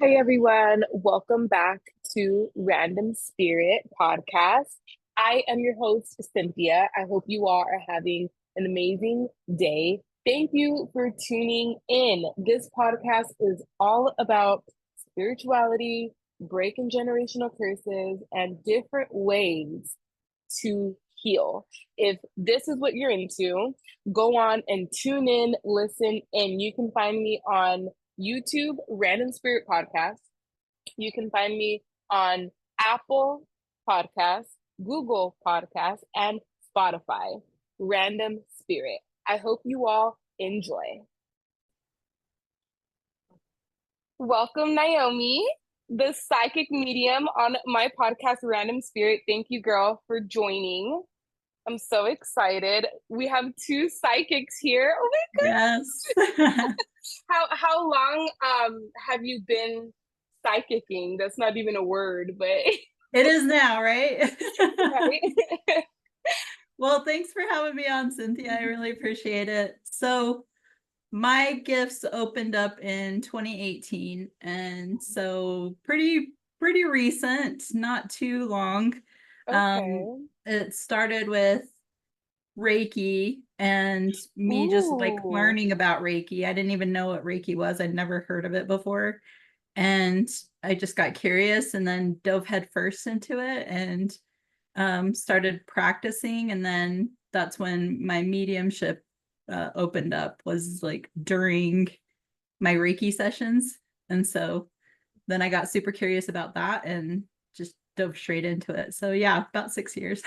Hey everyone, welcome back to Random Spirit Podcast. I am your host, Cynthia. I hope you all are having an amazing day. Thank you for tuning in. This podcast is all about spirituality, breaking generational curses, and different ways to heal. If this is what you're into, go on and tune in, listen, and you can find me on YouTube, Random Spirit Podcast. You can find me on Apple Podcasts, Google Podcasts, and Spotify. Random Spirit. I hope you all enjoy. Welcome, Naomi, the psychic medium on my podcast, Random Spirit. Thank you, girl, for joining. I'm so excited. We have two psychics here. Oh my Yes. goodness. How long have you been psychicking? That's not even a word, but It is now, right? right. Well, thanks for having me on, Cynthia. I really appreciate it. So, my gifts opened up in 2018, and so pretty recent, not too long. Okay. It started with Reiki and me just like Ooh. learning about Reiki. I didn't even know what Reiki was. I'd never heard of it before. And I just got curious and then dove headfirst into it and started practicing. And then that's when my mediumship opened up, was like during my Reiki sessions. And so then I got super curious about that and just dove straight into it. So yeah, about 6 years.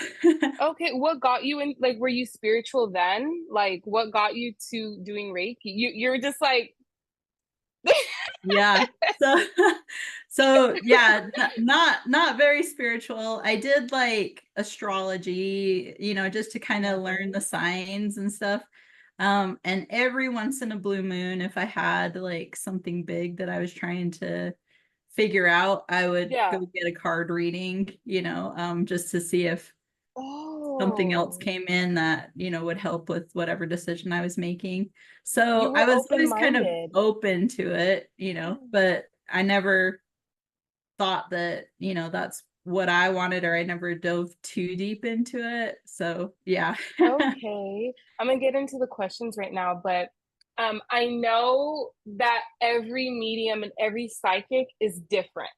Okay, what got you in, like, were you spiritual then? Like, what got you to doing Reiki? You're just like Yeah. So so yeah, not very spiritual. I did like astrology, just to kind of learn the Mhm. signs and stuff. And every once in a blue moon, if I had like something big that I was trying to figure out, I would go Yeah. get a card reading, just to see if something else Oh, came in that, would help with whatever decision I was making. So you I were was always kind of open-minded. open to it, but I never thought that, that's what I wanted, or I never dove too deep into it. So yeah. Okay. I'm gonna get into the questions right now, but I know that every medium and every psychic is different,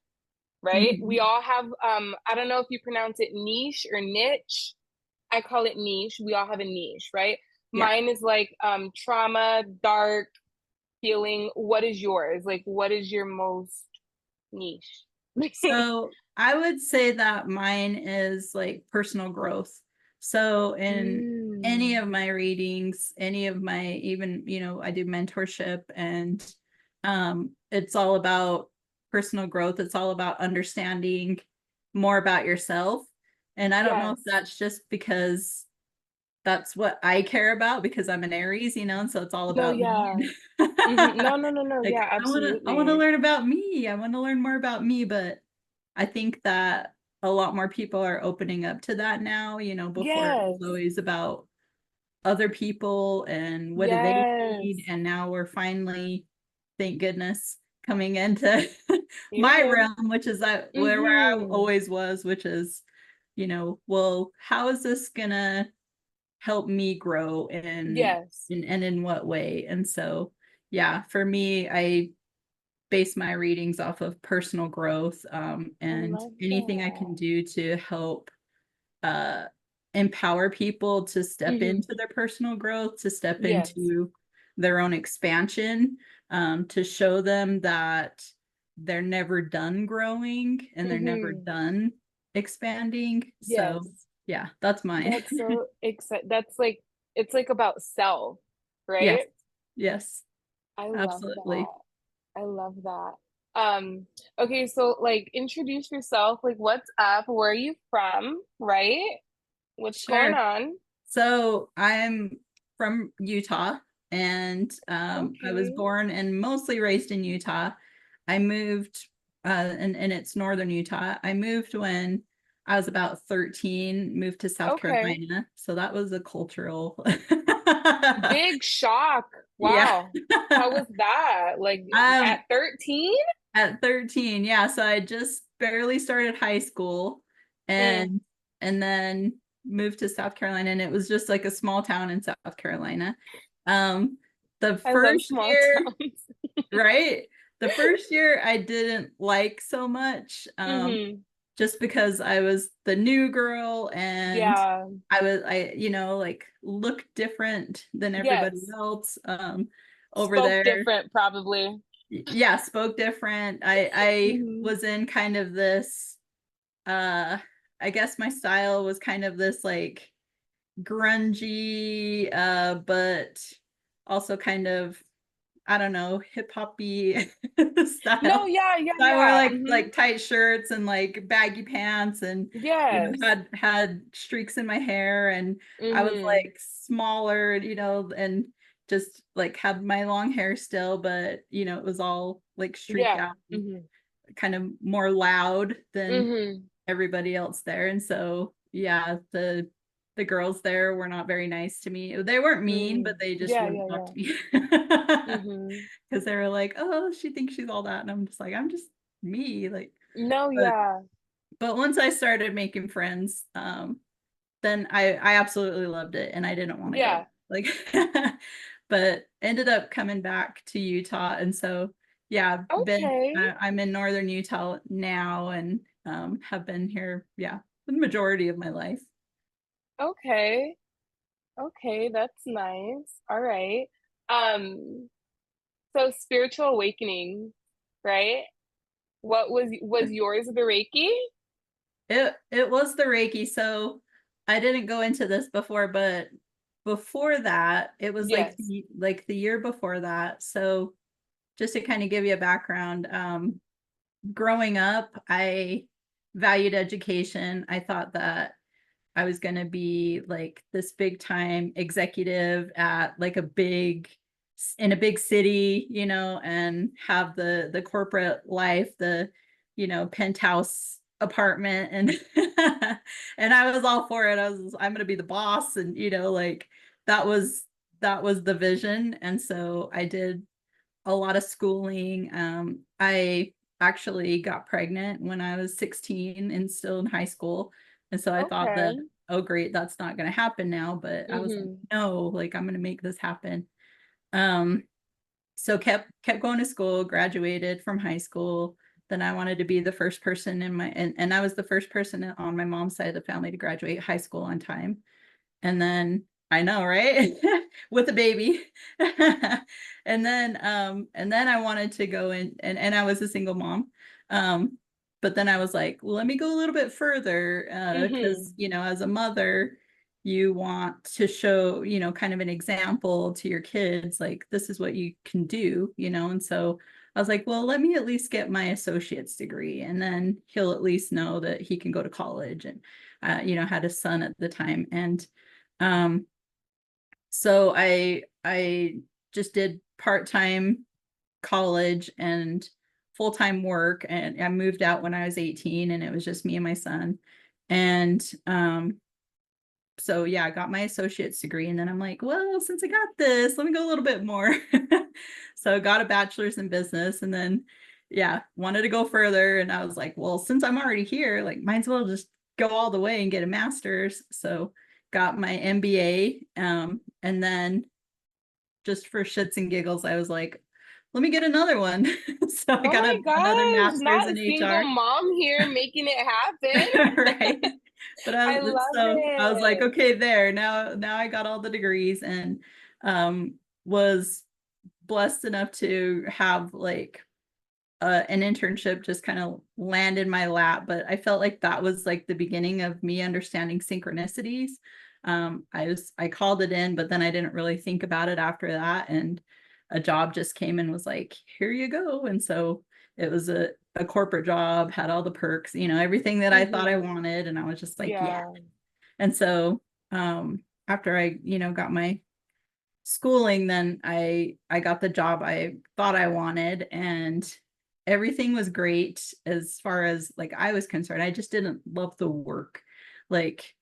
right? We Mhm. all have I don't know if you pronounce it niche or niche. I call it niche. We all have a niche, right? Yeah. Mine is like trauma, dark, healing. What is yours? Like what is your most niche? So I would say that mine is like personal growth. So in any Mm, of my readings, any of my, even, I do mentorship, and it's all about personal growth. It's all about understanding more about yourself. And I don't know if yes. that's just because that's what I care about, because I'm an Aries, and so it's all No, about me. yeah. No, no, no, no. Like Yeah, I want to absolutely. learn about me. I want to learn more about me, but I think that a lot more people are opening up to that now. Before it was Yes. always about other people and what do they need. Yes. And now we're finally, thank goodness, coming into You're my good. realm, which is that where I Mm-hmm. always was, which is, well, how is this gonna help me grow, Yes. and in what way? And so, yeah, for me, I base my readings off of personal growth, I and love anything I can that. do to help uh, empower people to step Mm-hmm. into their personal growth, to step Yes. into their own expansion, to show them that they're never done growing and they're never Mm-hmm. done expanding. So, Yes. yeah, that's mine. That's so exciting. That's like it's like about self, Yes, right? yes, I love absolutely. that. I love that. Um, okay, so like introduce yourself, like what's up? Where are you from? Right? What's going Sure. on? So I'm from Utah, and I was Okay. born and mostly raised in Utah. I moved, and it's northern Utah. I moved when I was about 13, moved to South Okay. Carolina. So that was a cultural. Big shock. Yeah. Wow. How was that? Like Um, at 13? At 13, yeah. So I just barely started high school Mm, and then moved to South Carolina, and it was just like a small town in South Carolina. Um, the I love first small year, towns. right? The first year I didn't like so much, Mm-hmm. just because I was the new girl and Yeah. like looked different than everybody Yes. else over Spoke there. different, probably. Yeah, spoke different. I Mm-hmm. was in kind of this I guess my style was kind of this like grungy but also kind of, I don't know, hip hoppy No, style. yeah, yeah, So I wore yeah. Mm-hmm. like tight shirts and like baggy pants, and Yes. had streaks in my hair, and I was Mm-hmm. like smaller, and just like had my long hair still, but it was all like streaked Yeah. out, Mm-hmm. kind of more loud than Mm-hmm. everybody else there. And so yeah, the girls there were not very nice to me. They weren't mean, but Mm. they just Yeah, wouldn't yeah, talk yeah. to me. Mm-hmm. Because they were like, oh, she thinks she's all that, and I'm just like, I'm just me, like. No, but yeah. but once I started making friends, then I absolutely loved it, and I didn't want to go, Yeah. like. But ended up coming back to Utah, and so yeah, Okay. I'm in northern Utah now, and have been here, yeah, the majority of my life. Okay. Okay, that's nice. All right. Um, so spiritual awakening, right? What was yours the Reiki? It was the Reiki. So I didn't go into this before, but before that, it was like Yes. the year before that. So just to kind of give you a background, growing up, I valued education. I thought that I was going to be like this big time executive at like in a big city, and have the corporate life, the penthouse apartment, and and I was all for it. I'm going to be the boss, and like that was the vision. And so I did a lot of schooling. I actually got pregnant when I was 16 and still in high school. And so I thought that, Okay. oh, great, that's not going to happen now. But I was like, Mm-hmm. no, like I'm going to make this happen. Um, so kept going to school, graduated from high school. Then I wanted to be the first person and I was the first person on my mom's side of the family to graduate high school on time. And then I know, right? With a baby. And then I wanted to go in, and I was a single mom. Um but then I was like, well, let me go a little bit further, Mm-hmm. because as a mother, you want to show, kind of an example to your kids, like this is what you can do, and so I was like, well, let me at least get my associate's degree, and then he'll at least know that he can go to college. And had a son at the time. And um, so I just did part-time college and full-time work, and I moved out when I was 18, and it was just me and my son. And so yeah, I got my associate's degree, and then I'm like, well, since I got this, let me go a little bit more. So I got a bachelor's in business, and then yeah, wanted to go further, and I was like, well, since I'm already here, like might as well just go all the way and get a master's. So got my MBA, and then just for shits and giggles, I was like, let me get another one. So I Oh got my another gosh, master's not a in single HR. mom here making it happen. Right. But I love I was like, it. okay, there, now I got all the degrees, and was blessed enough to have like an internship just kind of land in my lap. But I felt like that was like the beginning of me understanding synchronicities. I called it in, but then I didn't really think about it after that, and a job just came and was like, here you go. And so it was a corporate job, had all the perks, everything that I thought I Mm-hmm. wanted, and I was just like, yeah. Yeah. And so after I got my schooling, then I got the job I thought I wanted, and everything was great as far as like I was concerned. I just didn't love the work. Like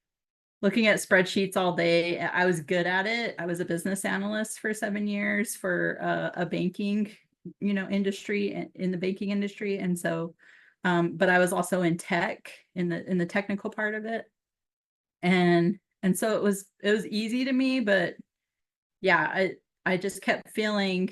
looking at spreadsheets all day, I was good at it. I was a business analyst for 7 years for a banking industry, in the baking industry. And so, but I was also in tech, in the technical part of it. And so it was easy to me, but yeah, I just kept feeling,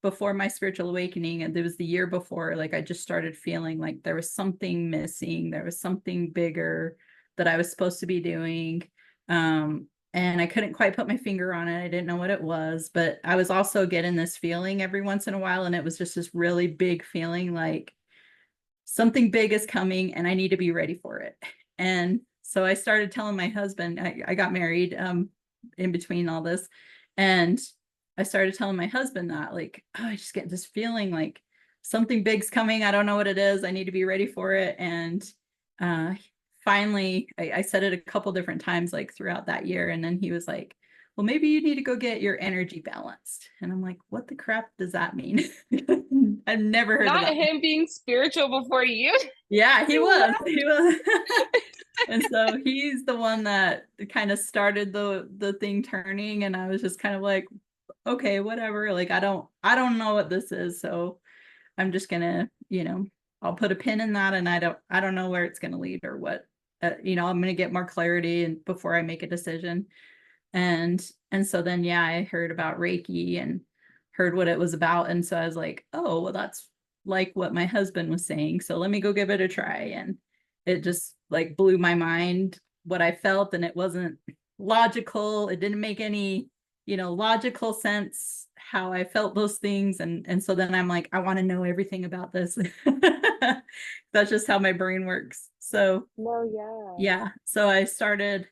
before my spiritual awakening, and there was the year before, like I just started feeling like there was something missing. There was something bigger that I was supposed to be doing. And I couldn't quite put my finger on it. I didn't know what it was, but I was also getting this feeling every once in a while. And it was just this really big feeling, like something big is coming and I need to be ready for it. And so I started telling my husband, I got married in between all this. And I started telling my husband that, like, oh, I just get this feeling like something big's coming. I don't know what it is. I need to be ready for it. And finally, I said it a couple different times, like throughout that year. And then he was like, well, maybe you need to go get your energy balanced. And I'm like, what the crap does that mean? I've never heard of Not that. him being spiritual before you. Yeah, he was. He was. And so he's the one that kind of started the thing turning. And I was just kind of like, okay, whatever. Like, I don't know what this is. So I'm just gonna, I'll put a pin in that, and I don't know where it's gonna lead or what, I'm gonna get more clarity and before I make a decision. And so then, yeah, I heard about Reiki and heard what it was about. And so I was like, oh, well, that's like what my husband was saying. So let me go give it a try. And it just like blew my mind what I felt. And it wasn't logical. It didn't make any, logical sense how I felt those things. And so then I'm like, I want to know everything about this. That's just how my brain works. So No, yeah. So I started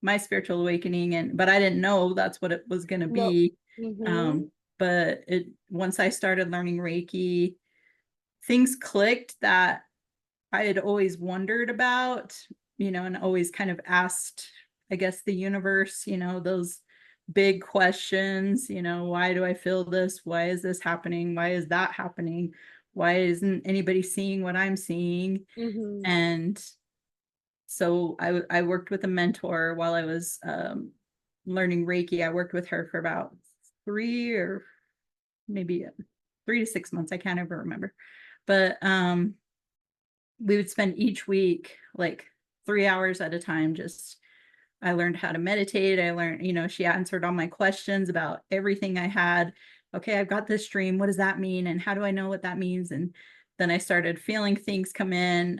my spiritual awakening, but I didn't know that's what it was going to no. be. Mm-hmm. But once I started learning Reiki, things clicked that I had always wondered about, and always kind of asked, I guess, the universe, those big questions, why do I feel this? Why is this happening? Why is that happening? Why isn't anybody seeing what I'm seeing? Mm-hmm. And so I worked with a mentor while I was learning Reiki. I worked with her for about 3 or maybe 3 to 6 months. I can't ever remember. But we would spend each week like 3 hours at a time. Just, I learned how to meditate. I learned, she answered all my questions about everything I had. Okay, I've got this dream. What does that mean? And how do I know what that means? And then I started feeling things come in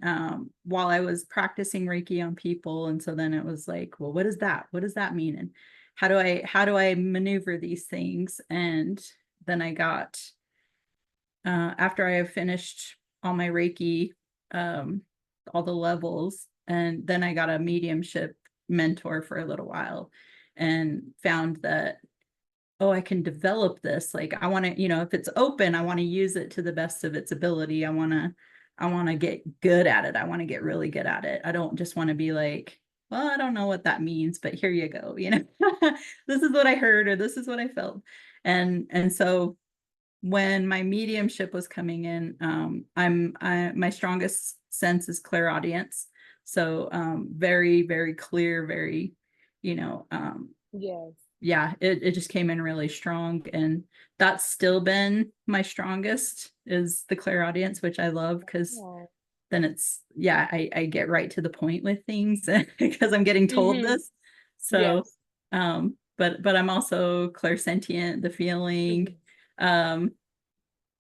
while I was practicing Reiki on people. And so then it was like, well, what is that? What does that mean? And how do I maneuver these things? And then I got, after I have finished all my Reiki, all the levels, and then I got a mediumship mentor for a little while and found that, oh, I can develop this. Like, I want to, if it's open, I want to use it to the best of its ability. I want to get good at it. I want to get really good at it. I don't just want to be like, well, I don't know what that means, but here you go. This is what I heard, or this is what I felt. And so when my mediumship was coming in, my strongest sense is clairaudience. So very, very clear, very, Yes. yeah, it just came in really strong. And that's still been my strongest, is the clairaudience, which I love, because then it's, yeah, I get right to the point with things because I'm getting told Mm-hmm. this. So Yes. but I'm also clairsentient, the feeling. Mm-hmm.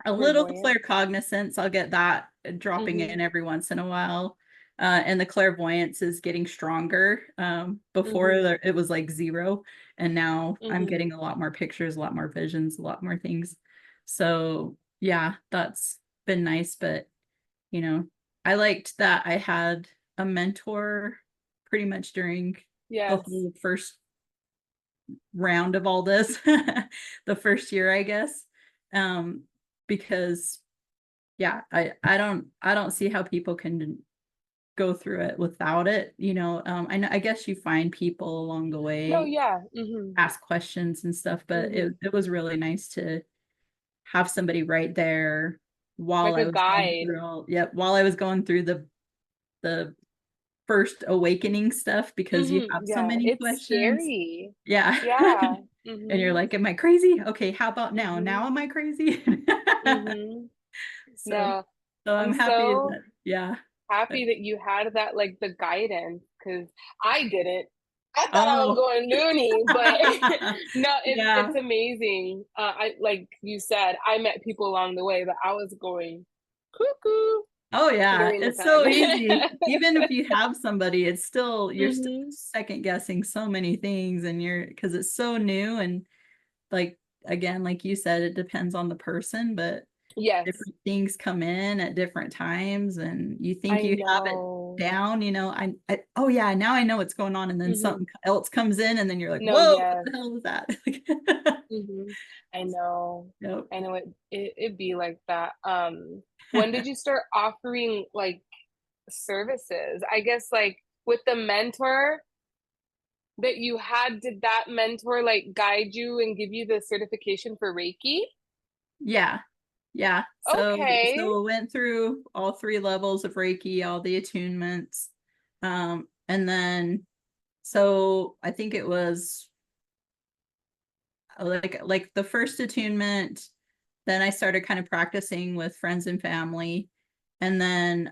A little Clairvoyant. claircognizance, I'll get that dropping Mm-hmm. in every once in a while. And the clairvoyance is getting stronger. Before Mm-hmm. it was like 0, and now I'm Mm-hmm. getting a lot more pictures, a lot more visions, a lot more things. So yeah, that's been nice. But I liked that I had a mentor pretty much during the Yes. whole first round of all this, the first year, I guess. Because yeah, I don't see how people can go through it without it. I know, I guess you find people along the No, way, yeah. Mm-hmm. ask questions and stuff, but Mm-hmm. it was really nice to have somebody right there while Like I a was going guide. through while I was going through the first awakening stuff, because you Mm-hmm. have so Yeah. many It's questions. scary. Yeah. Yeah. And you're Mm-hmm. like, am I crazy? Okay, how about now? Mm-hmm. Now am I crazy? Mm-hmm. So, No, so I'm I'm happy so that, yeah. happy that you had that, like, the guidance, because I didn't. I thought I was Oh, going loony, but no, yeah. it's amazing. I, like you said, I met people along the way, but I was going cuckoo Oh yeah, during the it's so time. easy. Even if you have somebody, you're still Hmm. second guessing so many things, and because it's so new, and like, again, like you said, it depends on the person, but Yes, different things come in at different times, and you think I you have it know. down, oh yeah, now I know what's going on, and then Hmm. something else comes in, and then you're like, No, whoa, what yes. the hell was that? Hmm. I know. Yep. I know it be like that. When did you start offering, like, services? I guess, like, with the mentor that you had, did that mentor, like, guide you and give you the certification for Reiki? Yeah. Yeah. Okay. So it went through all 3 levels of Reiki, all the attunements. And then so I think it was like the first attunement, then I started kind of practicing with friends and family. And then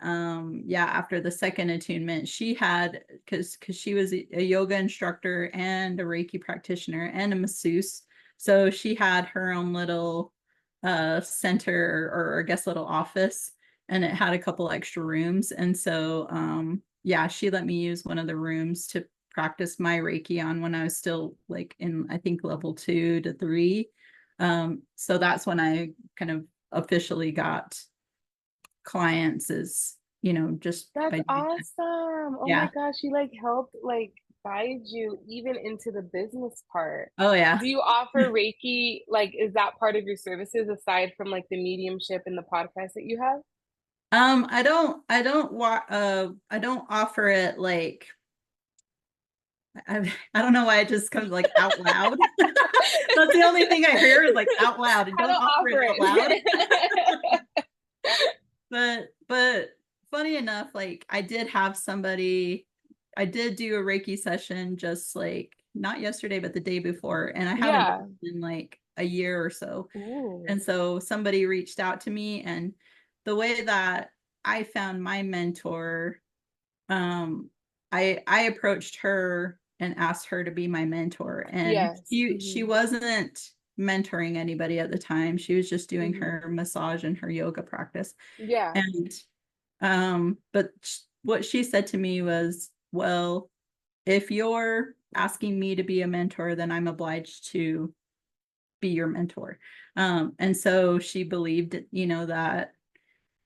yeah, after the second attunement, she had, because she was a yoga instructor and a Reiki practitioner and a masseuse. So she had her own little center, or I guess little office, and it had a couple extra rooms. And so yeah, she let me use one of the rooms to practice my Reiki on when I was still like in, I think, level 2 to 3. So that's when I kind of officially got clients, is, just That's by doing that. awesome. Oh my Yeah. gosh, she, like, helped, like, guide you even into the business part. Oh yeah. Do you offer Reiki? Like, is that part of your services aside from, like, the mediumship and the podcast that you have? I don't offer it like, I don't know why it just comes like out loud. That's the only thing I hear is like out loud, and I don't don't offer it offer out loud. it. But funny enough, like I did do a Reiki session just like not yesterday, but the day before, and I haven't done Yeah. it in like a year or so. Ooh. And so somebody reached out to me, and the way that I found my mentor, um, I approached her and asked her to be my mentor, and Yes. she Hmm. wasn't mentoring anybody at the time. She was just doing Hmm. her massage and her yoga practice. Yeah. And but what she said to me was, well, if you're asking me to be a mentor, then I'm obliged to be your mentor. And so she believed, that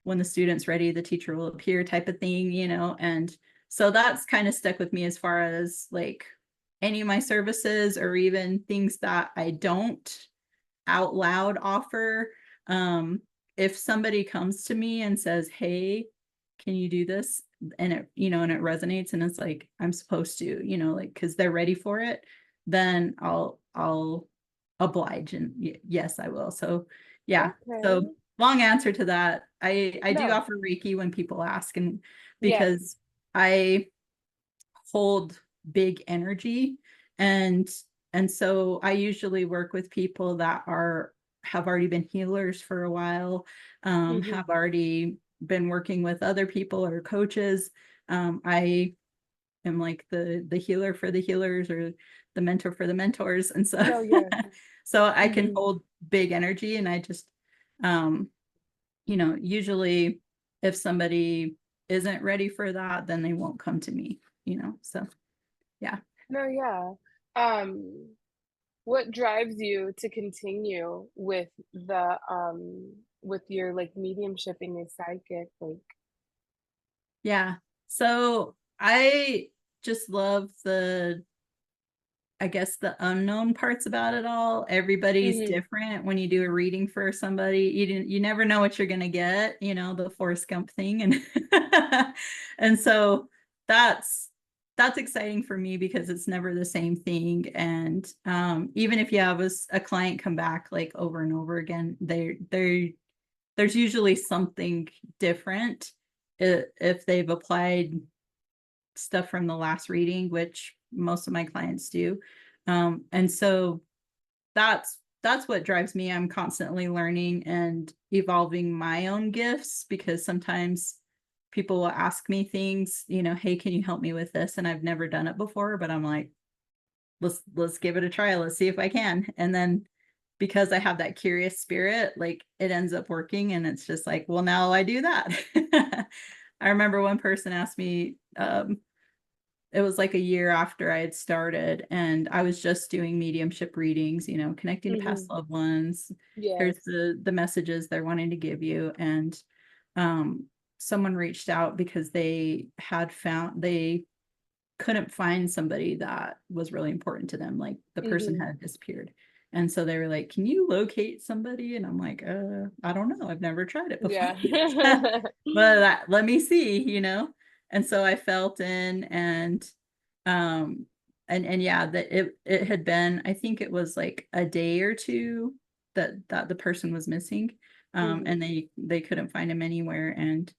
when the student's ready, the teacher will appear, type of thing, and so that's kind of stuck with me as far as like any of my services, or even things that I don't out loud offer. Um, if somebody comes to me and says, hey, can you do this? And it resonates, and it's like, I'm supposed to, like, because they're ready for it, then I'll oblige, and yes, I will. So yeah. So Okay. long answer to that. I do No. offer Reiki when people ask, and Yes. because I hold big energy, and so I usually work with people that have already been healers for a while, Hmm. have already been working with other people or coaches. I am like the healer for the healers, or the mentor for the mentors, and so No. Yes. so I can Hmm. hold big energy, and I just um usually if somebody isn't ready for that, then they won't come to me, so yeah. No. Yeah. Um. What drives you to continue with your, like, mediumship and your psychic, like? Yeah. So I just love I guess the unknown parts about it all. Everybody's Hmm. different. When you do a reading for somebody, you never know what you're gonna get, the Forrest Gump thing. And and so that's exciting for me, because it's never the same thing. And even if you have a client come back like over and over again, there's usually something different if they've applied stuff from the last reading, which most of my clients do. And so that's that's what drives me. I'm constantly learning and evolving my own gifts, because sometimes people will ask me things, hey, can you help me with this? And I've never done it before, but I'm like, let's give it a try. Let's see if I can. And then because I have that curious spirit, like it ends up working, and it's just like, well, now I do that. I remember one person asked me, it was like a year after I had started, and I was just doing mediumship readings, connecting to past loved ones. Yes. Here's the messages they're wanting to give you. And someone reached out because they couldn't find somebody that was really important to them. Like the person had disappeared. And so they were like, can you locate somebody? And I'm like, I don't know. I've never tried it before. Yeah. But let me see. And so I felt in, and yeah, that it had been, I think it was like a day or two that the person was missing. And they couldn't find him anywhere. And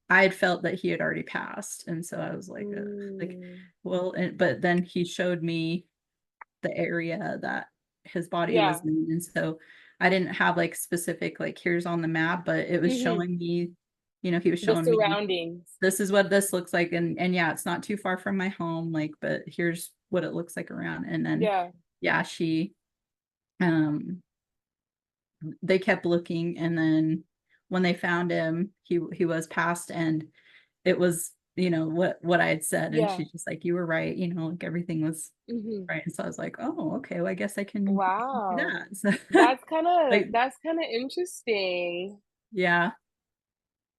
I had felt that he had already passed. And so I was like, well, but then he showed me the area that his body was in. And so I didn't have like specific, like, here's on the map, but it was showing me, he was The showing me, surroundings. this is what this looks like. And yeah, it's not too far from my home, like, but here's what it looks like around. And then, yeah, they kept looking. And then when they found him, he was passed. And it was, what I had said. And she's just like, you were right, like everything was right. And so I was like, oh, okay, well, I guess I can do Wow. that. So, That's kind of like, interesting. yeah.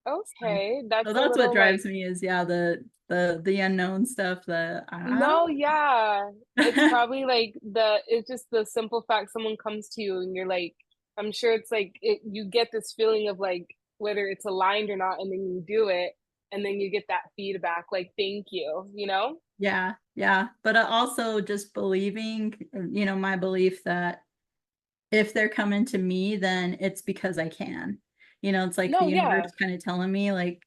Okay, So that's a that's what little like, drives me is, yeah, the unknown stuff that I no, don't yeah. It's know. probably like it's just the simple fact someone comes to you and you're like, I'm sure it's like you get this feeling of like whether it's aligned or not, and then you do it, and then you get that feedback like, thank you, you know? Yeah, yeah. But also just believing, my belief that if they're coming to me, then it's because I can. It's like the No, universe yeah, kind of telling me, like,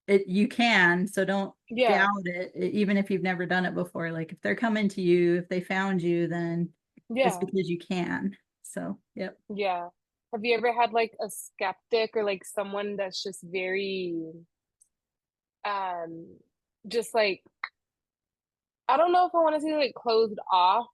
you can, so don't yeah, doubt it, even if you've never done it before. Like, if they're coming to you, if they found you, then it's yeah, because you can. So, yep. yeah. Have you ever had like a skeptic or like someone that's just very, um, just like, I don't know if I want to say like closed off,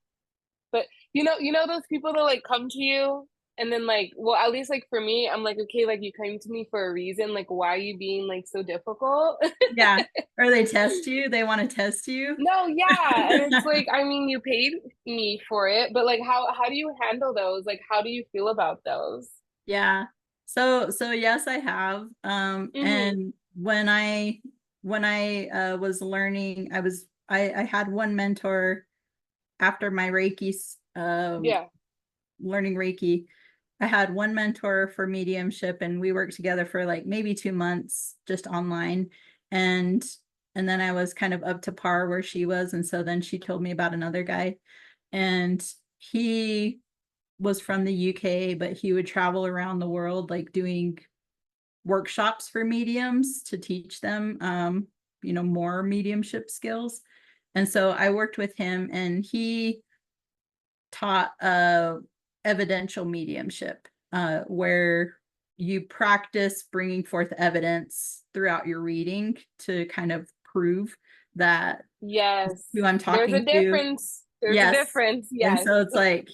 but those people that like come to you and then like, well, at least like for me, I'm like, okay, like you came to me for a reason. Like, why are you being like so difficult? Yeah. Or they test you, they want to test you. No, yeah. And it's like, I mean, you paid me for it, but like how do you handle those? Like how do you feel about those? Yeah. So yes, I have. Mm-hmm. And when I was learning, I had one mentor after my Reiki, Yeah. learning Reiki. I had one mentor for mediumship, and we worked together for like maybe 2 months just online. And then I was kind of up to par where she was. And so then she told me about another guy, and he was from the UK, but he would travel around the world, like doing workshops for mediums to teach them, more mediumship skills. And so I worked with him, and he taught evidential mediumship, where you practice bringing forth evidence throughout your reading to kind of prove that Yes. who I'm There's a talking to. difference. There's a Yes. difference. And Yes. so it's like,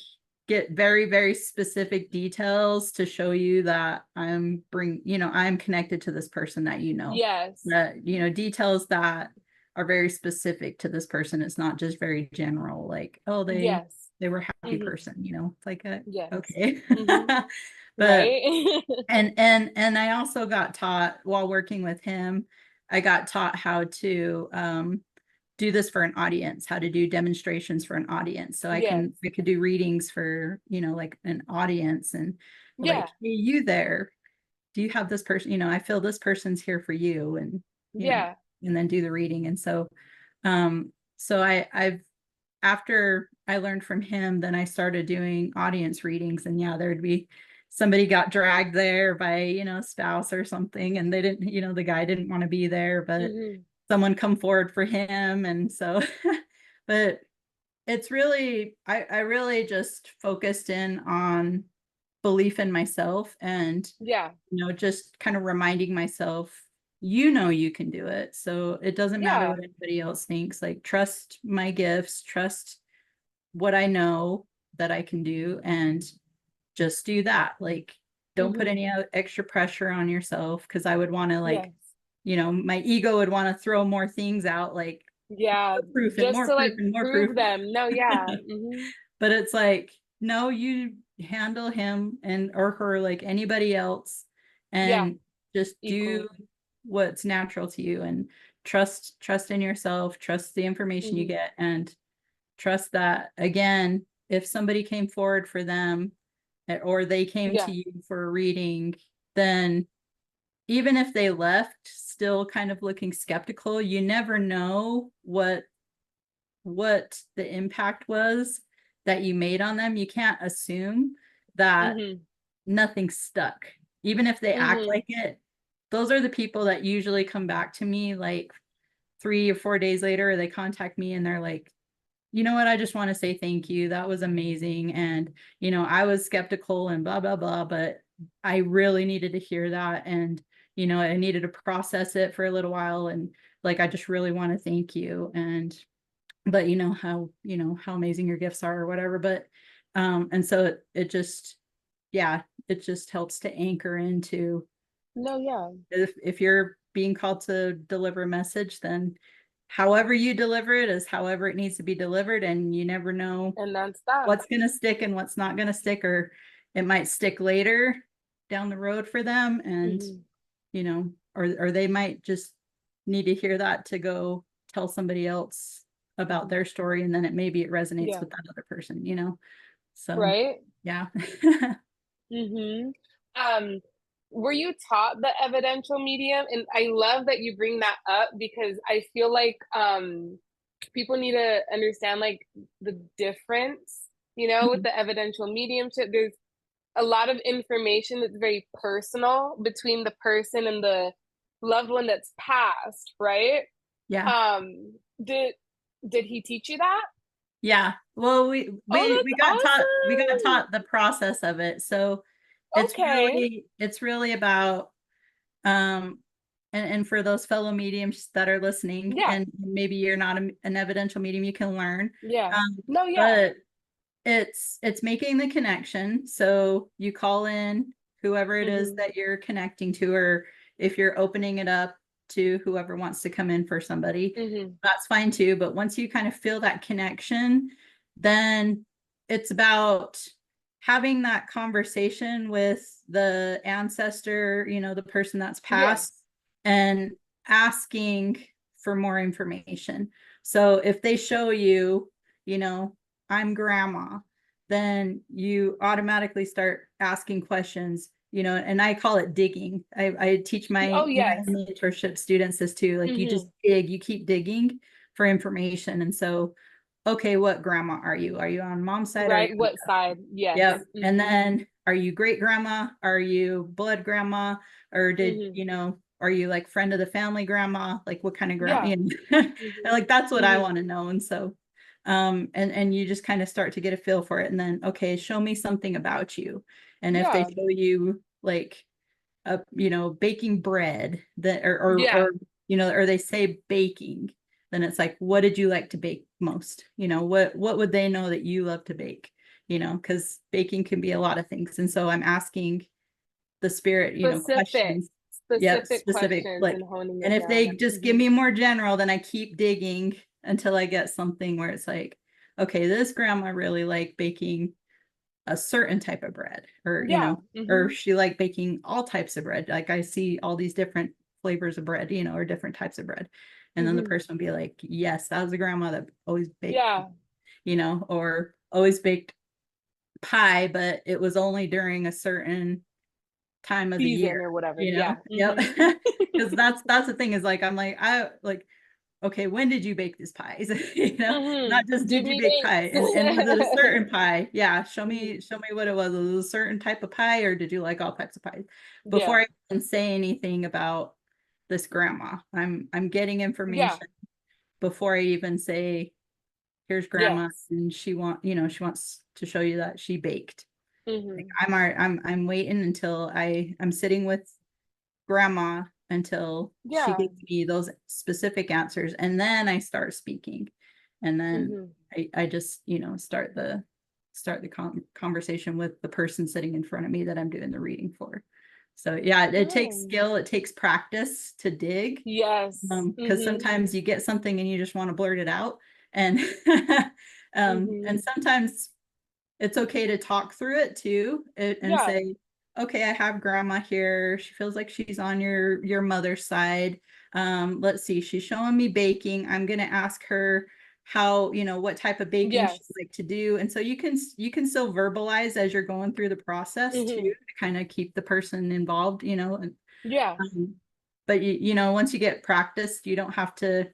get very, very specific details to show you that I'm connected to this person that Yes. that, details that are very specific to this person. It's not just very general, like, oh, Yes. they were a happy Mm-hmm. person, it's like, Yes. okay. Mm-hmm. But Right? and I also got taught while working with him, I got taught how to do this for an audience, how to do demonstrations for an audience. So Yes. I could do readings for, like an audience, and like, Yeah. hey, you there, do you have this person, I feel this person's here for you, and you know Yeah. and then do the reading. And so I've after I learned from him, then I started doing audience readings. And yeah, there'd be somebody got dragged there by, a spouse or something, and they didn't, the guy didn't want to be there, but Mm-hmm. someone come forward for him. And so but it's really, I really just focused in on belief in myself and, Yeah. just kind of reminding myself, you can do it. So it doesn't matter Yeah. what anybody else thinks. Like, trust my gifts, trust what I know that I can do, and just do that. Like, don't put any extra pressure on yourself, because I would want to, like, Yes. my ego would want to throw more things out, like Yeah. more proof and Just more to proof like and more proof. prove them. No, yeah. But it's like, no, you handle him and or her like anybody else, Yeah. and just do Equally. what's natural to you, and trust in yourself, trust the information you get, and trust that, again, if somebody came forward for them, or they came Yeah. to you for a reading, then even if they left still kind of looking skeptical, you never know what the impact was that you made on them. You can't assume that nothing stuck. Even if they act like it, those are the people that usually come back to me like 3 or 4 days later, or they contact me and they're like, you know what, I just want to say thank you. That was amazing. And, I was skeptical and blah, blah, blah, but I really needed to hear that. And, I needed to process it for a little while. And like, I just really want to thank you. And, but how amazing your gifts are or whatever. But, and so it just, yeah, it just helps to anchor into, No, yeah. if you're being called to deliver a message, then however you deliver it is however it needs to be delivered, and you never know And that's that. what's going to stick and what's not going to stick, or it might stick later down the road for them, and or they might just need to hear that to go tell somebody else about their story, and then it resonates Yeah. with that other person, so Right? yeah. Um, were you taught the evidential medium? And I love that you bring that up, because I feel like people need to understand like the difference, with the evidential mediumship. There's a lot of information that's very personal between the person and the loved one that's passed, right? Yeah. Did he teach you that? Yeah. Well, we Oh, we we that's got awesome. taught the process of it. So Okay. it's really about, um and for those fellow mediums that are listening, Yeah. and maybe you're not an evidential medium, you can learn. Yeah. Um No, yeah. but it's making the connection. So you call in whoever it is Mhm. that you're connecting to, or if you're opening it up to whoever wants to come in for somebody, Mhm. that's fine too. But once you kind of feel that connection, then it's about having that conversation with the ancestor, the person that's passed, Yes. and asking for more information. So if they show you, you know, I'm grandma, then you automatically start asking questions, and I call it digging. I teach Oh, my yes. mentorship students this too. Like, you just Mhm. dig, you keep digging for information. And so, okay, what grandma are you? Are you on mom's side? Are you Right. on What side? Yes. Yep. And Mhm. then, are you great grandma? Are you blood grandma? Or Mhm. are you like friend of the family grandma? Like, what kind of grandma? Yeah. And Mhm. like, that's what I Mhm. want to know. And so, and you just kind of start to get a feel for it. And then, okay, show me something about you. And if they Yeah. show you like baking bread, that Yeah. or they say baking, then it's like, what did you like to bake most? What would they know that you love to bake? Because baking can be a lot of things. And so I'm asking the spirit, Specific, questions. Yep, specific specific. questions and Like, honing and it if they down. just give Mhm. me more general, then I keep digging until I get something where it's like, okay, this grandma really liked baking a certain type of bread, or Yeah. or Mhm. she liked baking all types of bread. Like, I see all these different flavors of bread, or different types of bread. And then the Mhm. person would be like, yes, that was a grandma that always baked, Yeah. or always baked pie, but it was only during a certain time of the Season year, or whatever. Yeah. Yep. Mhm. Because that's the thing, is like, I'm like, I like, okay, when did you bake these pies? Not Mhm. just Give did you me bake pie, dates. and was it a certain pie? Yeah, show Mhm. me what it was. Was it a certain type of pie, or did you like all types of pies? Before Yeah. I can say anything about this grandma, I'm getting Yeah. information before I even say, here's grandma, Yes. and she wants to show you that she baked. Like Mm-hmm. I'm waiting until I'm sitting with grandma until she Yeah. gives me those specific answers, and then I start speaking, and then Mm-hmm. I just start the conversation with the person sitting in front of me that I'm doing the reading for. So yeah, it takes Oh. skill, it takes practice to dig, Yes. because Mm-hmm. sometimes you get something and you just want to blurt it out, and Mm-hmm. and sometimes it's okay to talk through it too, and Yeah. say, okay, I have grandma here, she feels like she's on your mother's side. Let's see, she's showing me baking, I'm going to ask her how, what type of baking she'd Yes. like to do. And so you can still verbalize as you're going through the process too, Mm-hmm. to kind of keep the person involved, and Yeah. um, but once you get practiced, you don't have to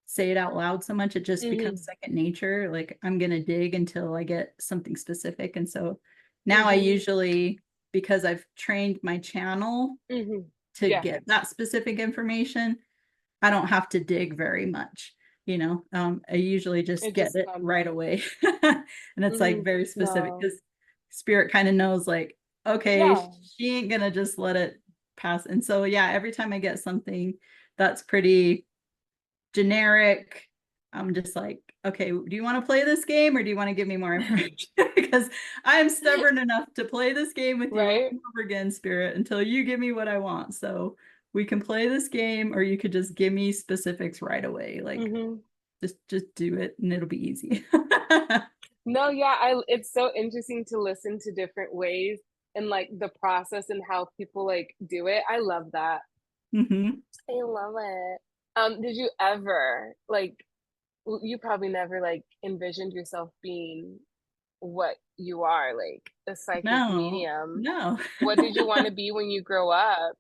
say it out loud so much. It just Mm-hmm. becomes second nature. Like, I'm going to dig until I get something specific. And so now I Mm-hmm. usually, because I've trained my channel Mm-hmm. to Yeah. get that specific information, I don't have to dig very much. I usually just It get just it comes. right away. And it's Mm-hmm. like very specific, No. because spirit kind of knows, like, okay, Yeah. she ain't gonna just let it pass. And so yeah, every time I get something that's pretty generic, I'm just like, okay, do you want to play this game, or do you want to give me more information? Because I'm stubborn enough to play this game with you over Right? and over again, spirit, until you give me what I want. So we can play this game, or you could just give me specifics right away. Like, Mm-hmm. just do it and it'll be easy. No, yeah, it's so interesting to listen to different ways and like the process and how people like do it. I love that. Hmm. I love it. Did you ever like you probably never like envisioned yourself being what you are, like a psychic No, medium? no. What did you want to be when you grow up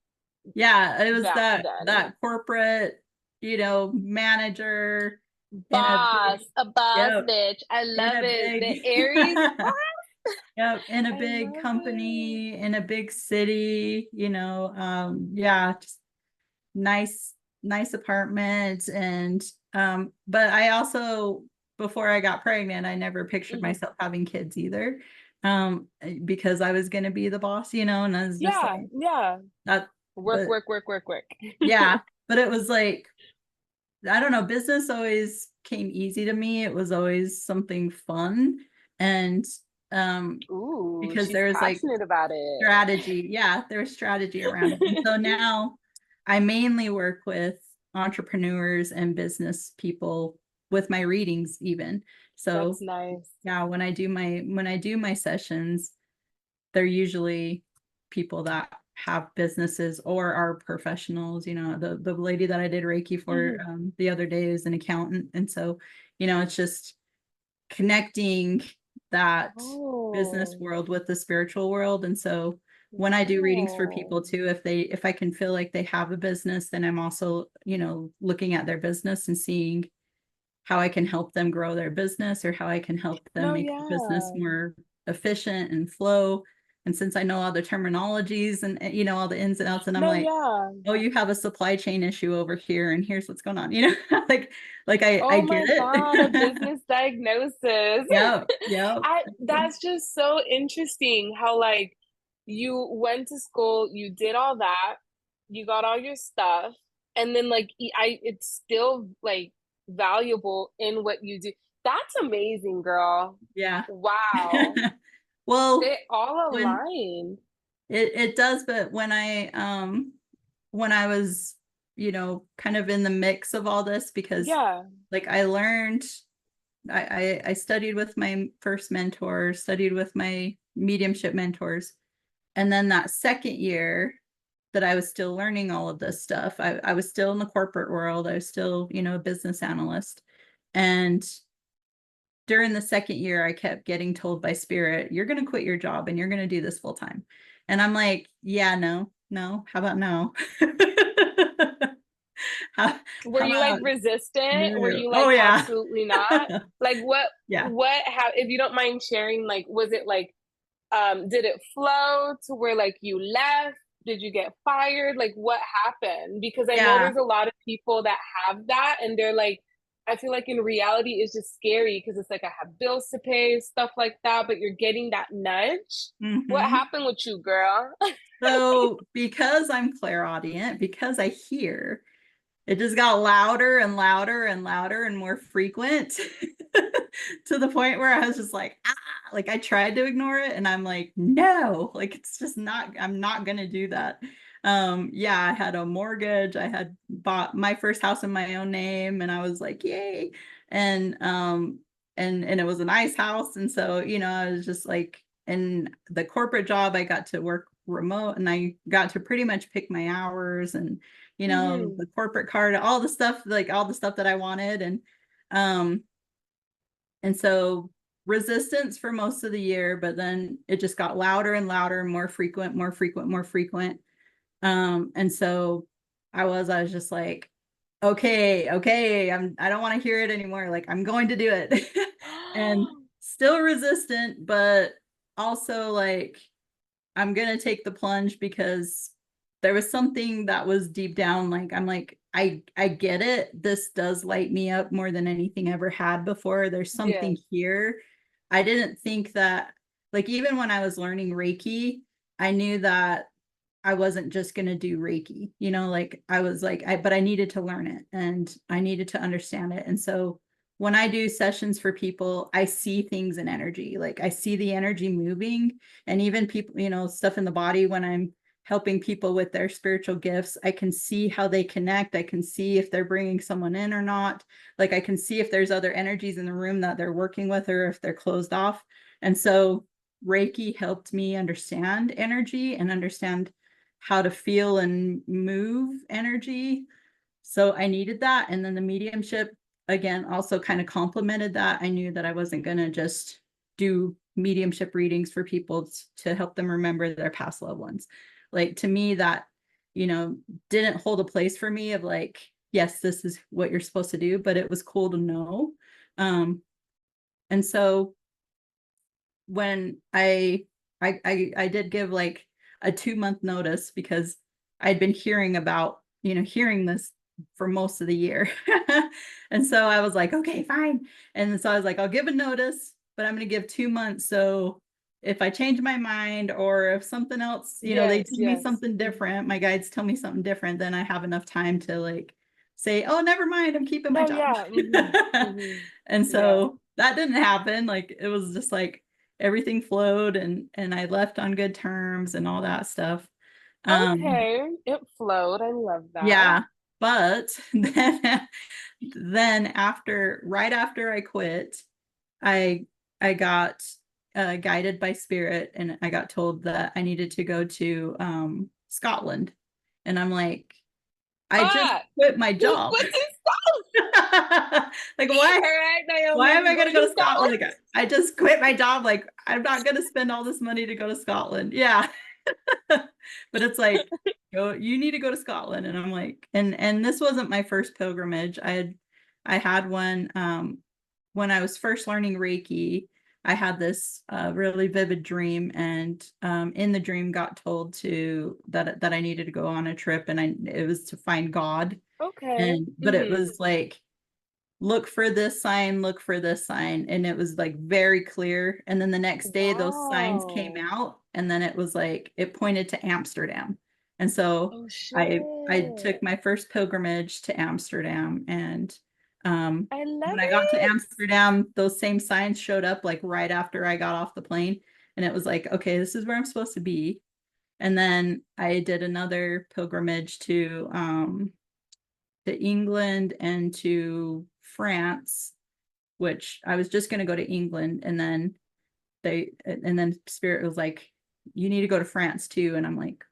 Yeah, it was back that then? that corporate, manager in a big, Boss, a boss yep, bitch. I in love a it. The big Aries. yep, in a I big love it. company, in a big city, yeah, just nice, nice apartments. And but I also, before I got pregnant, I never pictured Mhm. myself having kids either. Because I was gonna be the boss, and I was just Yeah, like yeah. that. Work, But work, work, work, work. yeah, but it was like, I don't know, business always came easy to me. It was always something fun. And Ooh, because she's there was like passionate about it. strategy. Yeah, there was strategy around it. And so now I mainly work with entrepreneurs and business people with my readings even. That's So nice. yeah, when I do my sessions, they're usually people that have businesses or are professionals. The lady that I did Reiki for Mhm. the other day is an accountant. And so, it's just connecting that business Oh, world with the spiritual world. And so when I do readings for wow. people too, if I can feel like they have a business, then I'm also, looking at their business and seeing how I can help them grow their business, or how I can help them No, make the business yeah. more efficient and flow. And since I know all the terminologies and all the ins and outs, and I'm No, like, yeah. oh, you have a supply chain issue over here, and here's what's going on, like I Oh get my God, a it. business diagnosis. Yep, yep. That's just so interesting how like you went to school, you did all that, you got all your stuff, and then like it's still like valuable in what you do. That's amazing, girl. Yeah. Wow. Well, They all when align. it does, but when I was, kind of in the mix of all this, because Yeah. like I learned, I studied with my first mentor, studied with my mediumship mentors. And then that second year that I was still learning all of this stuff, I was still in the corporate world. I was still, a business analyst. And during the second year, I kept getting told by spirit, you're going to quit your job and you're going to do this full time. And I'm like, yeah, no, no. How about no? Were How you like about resistant? Were no? you Oh, like yeah. absolutely not? Like Yeah. how if you don't mind sharing, like was it like did it flow to where like you left? Did you get fired? Like what happened? Because I know Yeah. there's a lot of people that have that and they're like I feel like in reality it's just scary because it's like I have bills to pay, stuff like that, but you're getting that nudge. What Mm-hmm. happened with you, girl? So because I'm clairaudient, because I hear, it just got louder and louder and louder and more frequent to the point where I was just like, ah, like I tried to ignore it and I'm like, no, like it's just not, I'm not gonna do that. Yeah, I had a mortgage, I had bought my first house in my own name and I was like, yay. And and it was a nice house. And so, you know, I was just like, in the corporate job, I got to work remote and I got to pretty much pick my hours and you know, Mm-hmm. the corporate card, all the stuff, like all the stuff that I wanted. Um, and so resistance for most of the year, but then it just got louder and louder, more frequent, more frequent, more frequent. And so I was just like, okay, I don't want to hear it anymore. Like I'm going to do it. And still resistant, but also like I'm gonna take the plunge because there was something that was deep down, like I'm like, I get it. This does light me up more than anything I ever had before. There's something Yes. here. I didn't think that, like even when I was learning Reiki, I knew that I wasn't just going to do Reiki, you know, like I was like, but I needed to learn it and I needed to understand it. And so when I do sessions for people, I see things in energy, like I see the energy moving and even people, you know, stuff in the body when I'm helping people with their spiritual gifts, I can see how they connect. I can see if they're bringing someone in or not. Like I can see if there's other energies in the room that they're working with or if they're closed off. And so Reiki helped me understand energy and understand how to feel and move energy. So I needed that. And then the mediumship, again, also kind of complemented that. I knew that I wasn't going to just do mediumship readings for people to help them remember their past loved ones. Like to me, that, you know, didn't hold a place for me of like, yes, this is what you're supposed to do, but it was cool to know. And so when I did give like a 2 month notice because I'd been hearing about, you know, hearing this for most of the year. And so I was like, okay, fine. And so I was like, I'll give a notice, but I'm going to give 2 months. So if I change my mind or if something else, you know, they Yes, tell me yes. something different, my guides tell me something different, then I have enough time to like say, oh, never mind, I'm keeping my No, job. yeah. Mm-hmm. Mm-hmm. And Yeah. so that didn't happen. Like it was just like everything flowed and I left on good terms and all that stuff. Um Okay. It flowed. I love that. yeah, but then after right after I quit, I I got guided by spirit and I got told that I needed to go to Scotland. And I'm like, I just Ah, quit my you job. went to Scotland. Like why All right, why Naomi, am you're I going to going go to to Scotland? Scotland. Like, I just quit my job. Like, I'm not going to spend all this money to go to Scotland. Yeah. But it's like, you need to go to Scotland. And I'm like, and this wasn't my first pilgrimage. I had one when I was first learning Reiki. I had this really vivid dream, and in the dream, got told to that I needed to go on a trip, and it was to find God. Okay. And but it Mm-hmm. was like look for this sign, look for this sign. And it was like very clear. And then the next day, those signs came Wow. out. And then it was like, it pointed to Amsterdam. And so Oh, I took shit. my first pilgrimage to Amsterdam. And I love when I got to it. Amsterdam, those same signs showed up like right after I got off the plane. And it was like, okay, this is where I'm supposed to be. And then I did another pilgrimage to England and to France, which I was just going to go to England. And then Spirit was like, you need to go to France too. And I'm like,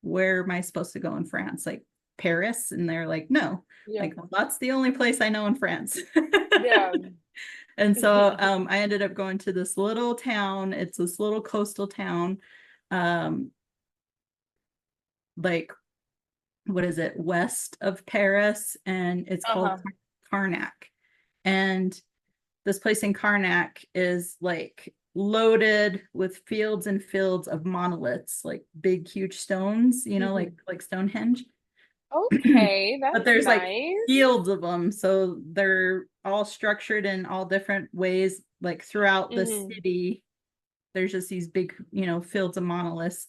where am I supposed to go in France? Like Paris? And they're like, no, Yeah. like, well, that's the only place I know in France. Yeah. And so I ended up going to this little town. It's this little coastal town, um, like, what is it, west of Paris, and it's called Uh-huh. Karnak. And this place in Karnak is like loaded with fields and fields of monoliths, like big, huge stones, you know, Mm-hmm. like Stonehenge. Okay, But that's there's like nice. fields of them, so they're all structured in all different ways, like throughout the Mm-hmm. city. There's just these big, fields of monoliths.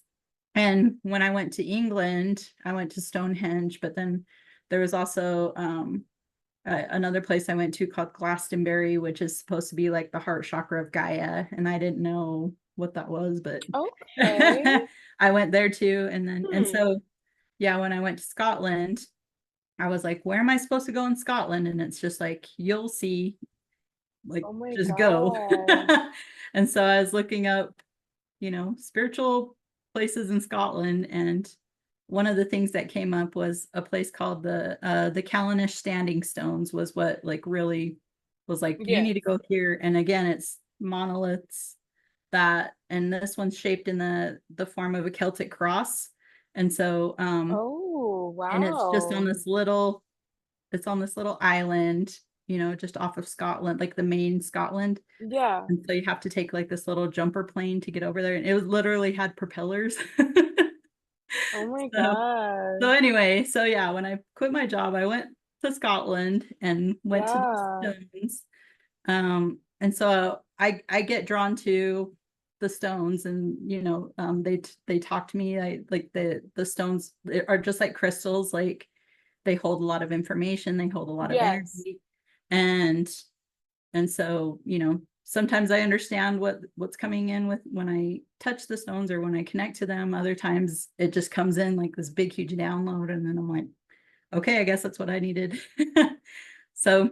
And when I went to England, I went to Stonehenge, but then there was also another place I went to called Glastonbury, which is supposed to be like the heart chakra of Gaia. And I didn't know what that was, but Okay. I went there too. And Hmm. so, yeah, when I went to Scotland, I was like, where am I supposed to go in Scotland? And it's just like, you'll see, like, Oh my just go. God. And so I was looking up, spiritual places in Scotland. And one of the things that came up was a place called the Callanish Standing Stones was what like really was like, you need Yes. to go here. And again, it's monoliths and this one's shaped in the form of a Celtic cross. And so, Oh, and wow. it's on this little island, just off of Scotland, like the main Scotland. Yeah. And so you have to take like this little jumper plane to get over there. And it was literally had propellers. Oh my So, God. so anyway, so yeah, when I quit my job, I went to Scotland and went to the Yeah. stones. And so I get drawn to the stones, and they talk to me. I like the stones are just like crystals, like they hold a lot of information, they hold a lot of Yes. energy. And and so, sometimes I understand what's coming in with when I touch the stones or when I connect to them. Other times it just comes in like this big huge download, and then I'm like, okay, I guess that's what I needed. So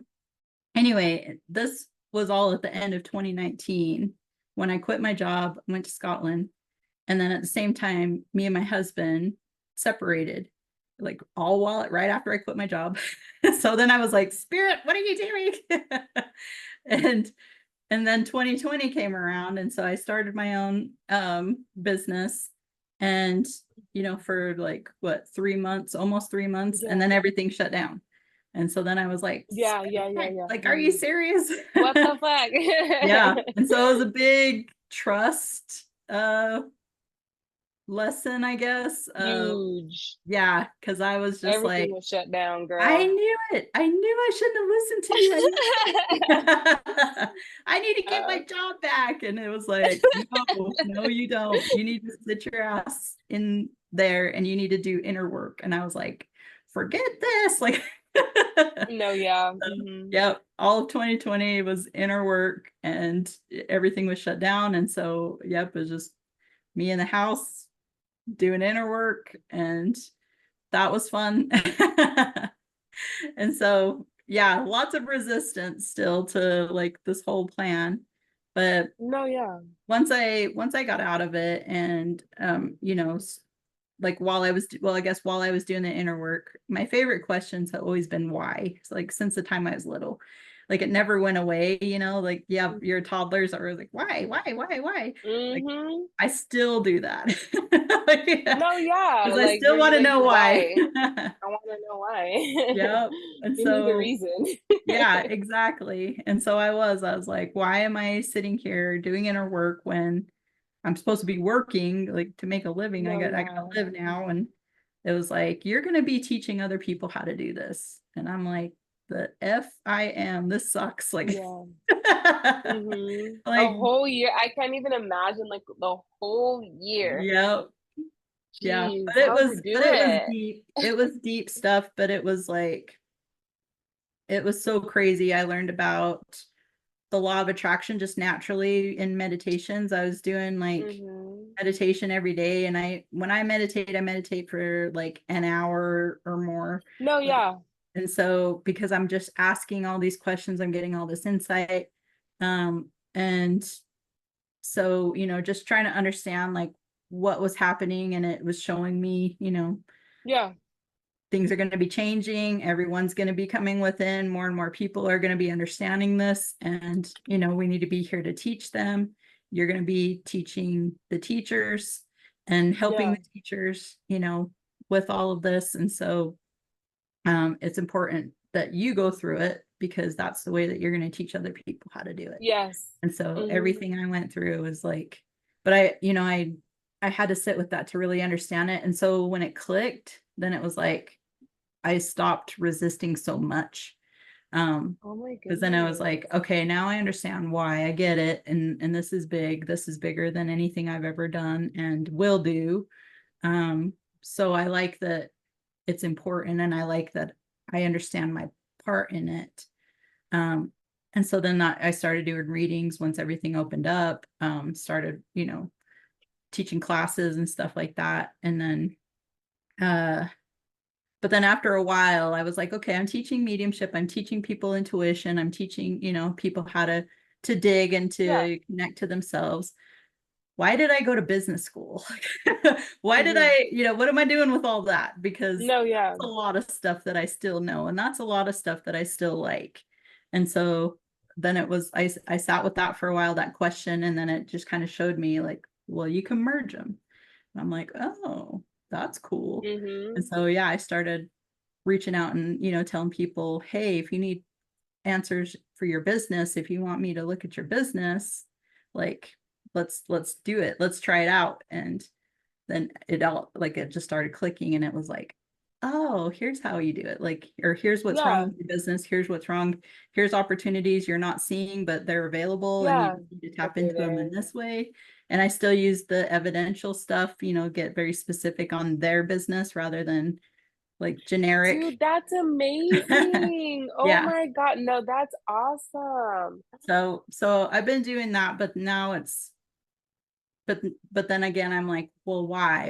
anyway, this was all at the end of 2019 when I quit my job, went to Scotland, and then at the same time, me and my husband separated, like all while right after I quit my job. So then I was like, Spirit, what are you doing? and and then 2020 came around, and so I started my own business. And for like what, 3 months, almost 3 months, and Yeah. then everything shut down. And so then I was like, Yeah. Yeah. Yeah. Yeah. like, are you Mhm. serious? What the Yeah. fuck? And so it was a big trust lesson, I guess. Huge. Yeah, because I was just Everything like, was shut down, I girl. knew it. I knew I shouldn't have listened to you. I knew it. I need to get Uh, my job back. And it was like, no, no, you don't. You need to sit your ass in there and you need to do inner work. And I was like, forget this. Like, no, yeah. Hmm. yep, all of 2020 was inner work and everything was shut down. And so, yep, it was just me in the house doing inner work, and that was fun. And so, yeah, lots of resistance still to like this whole plan. But No, yeah. once I got out of it, and like I guess while I was doing the inner work, my favorite questions have always been why. So, like, since the time I was little, like it never went away, like, yeah, your toddlers are like, why? Like, Mm-hmm. I still do that. Like, yeah, No, yeah. because I Like still you're want to like, know why. why? I want to know why. Yep. And Give me the so, reason. yeah, exactly. And so I was like, why am I sitting here doing inner work when I'm supposed to be working like to make a living? No, I gotta yeah. live now. And it was like, you're gonna be teaching other people how to do this. And I'm like, the F I am, this sucks. Like, Yeah. Mm-hmm. A like, whole year. I can't even imagine like the whole year. yep. Yeah. Jeez, But it how'd you was do but it was it? deep. It was deep stuff, but it was like, it was so crazy. I learned about the law of attraction just naturally in meditations. I was doing like Mm-hmm. meditation every day, and when I meditate for like an hour or more. No, yeah. And so because I'm just asking all these questions, I'm getting all this insight. And so, just trying to understand like what was happening, and it was showing me, Yeah. things are going to be changing. Everyone's going to be coming within. More and more people are going to be understanding this. And, we need to be here to teach them. You're going to be teaching the teachers and helping Yeah. the teachers, with all of this. And so it's important that you go through it, because that's the way that you're going to teach other people how to do it. Yes. And so Mm-hmm. everything I went through was like, but I had to sit with that to really understand it. And so when it clicked, then it was like, I stopped resisting so much. Oh my Because then I was goodness. like, okay, now I understand why. I get it. And this is big. This is bigger than anything I've ever done and will do. So I like that it's important, and I like that I understand my part in it. And so then I started doing readings once everything opened up, started, teaching classes and stuff like that. And then, but then after a while, I was like, okay, I'm teaching mediumship. I'm teaching people intuition. I'm teaching, people how to dig and Yeah. to connect to themselves. Why did I go to business school? Why did Mm-hmm. I, what am I doing with all that? Because No, yeah. that's a lot of stuff that I still know, and that's a lot of stuff that I still like. And so then I sat with that for a while, that question, and then it just kind of showed me like, well, you can merge them. And I'm like, oh, that's cool. Mm-hmm. And so, yeah, I started reaching out and, telling people, hey, if you need answers for your business, if you want me to look at your business, like, let's do it. Let's try it out. And then it just started clicking, and it was like, oh, here's how you do it. Like, or here's what's wrong Yeah. with your business. Here's what's wrong. Here's opportunities you're not seeing, but they're available, and you Yeah. just need to But tap they're into them there. in this way. And I still use the evidential stuff, get very specific on their business rather than like generic. Dude, that's amazing. Oh Yeah. my God. No, that's awesome. So I've been doing that, but now but then again, I'm like, well, why?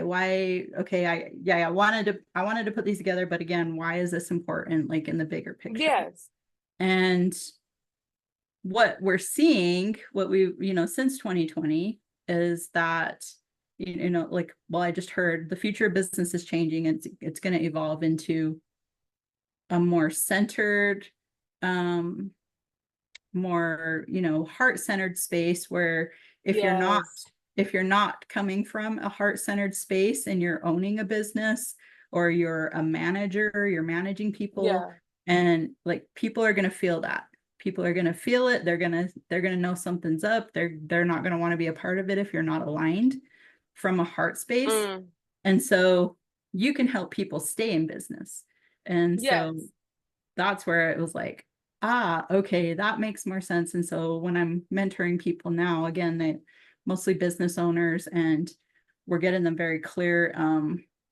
Okay, I wanted to put these together, but again, why is this important, like in the bigger picture? Yes. And what we're seeing, what we, since 2020, is that, like, well, I just heard the future of business is changing. It's going to evolve into a more centered, um more, heart-centered space, where if you're not Yes. if you're not coming from a heart-centered space and you're owning a business, or you're a manager, you're managing people, Yeah. and like, people are going to feel that. People are going to feel it. They're going to know something's up. They're not going to want to be a part of it if you're not aligned from a heart space. Mm. And so you can help people stay in business. And so Yes. that's where it was like, okay, that makes more sense. And so when I'm mentoring people now, again, they mostly business owners, and we're getting them very clear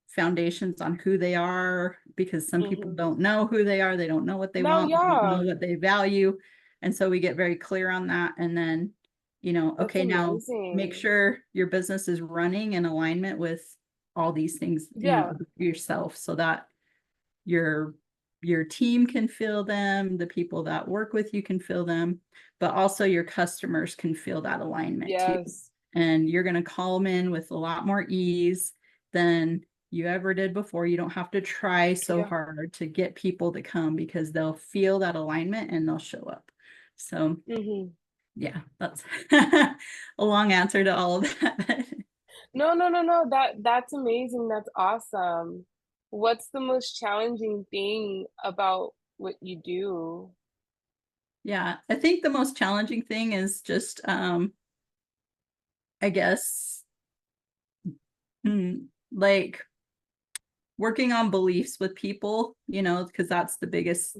foundations on who they are, because some people Mm-hmm. don't know who they are. They don't know what they No, want. They don't know yeah. what they value. And so we get very clear on that. And then, That's okay, now make amazing. sure your business is running in alignment with all these things, Yeah. yourself, so that your your team can feel them, the people that work with you can feel them, but also your customers can feel that alignment too. Yes. And you're going to call them in with a lot more ease than you ever did before. You don't have to try so Yeah. hard to get people to come, because they'll feel that alignment and they'll show up. So Mm-hmm. yeah, that's a long answer to all of that. No, no, no, no. That's amazing. That's awesome. What's the most challenging thing about what you do? Yeah, I think the most challenging thing is just I guess, like, working on beliefs with people, because Right? that's the biggest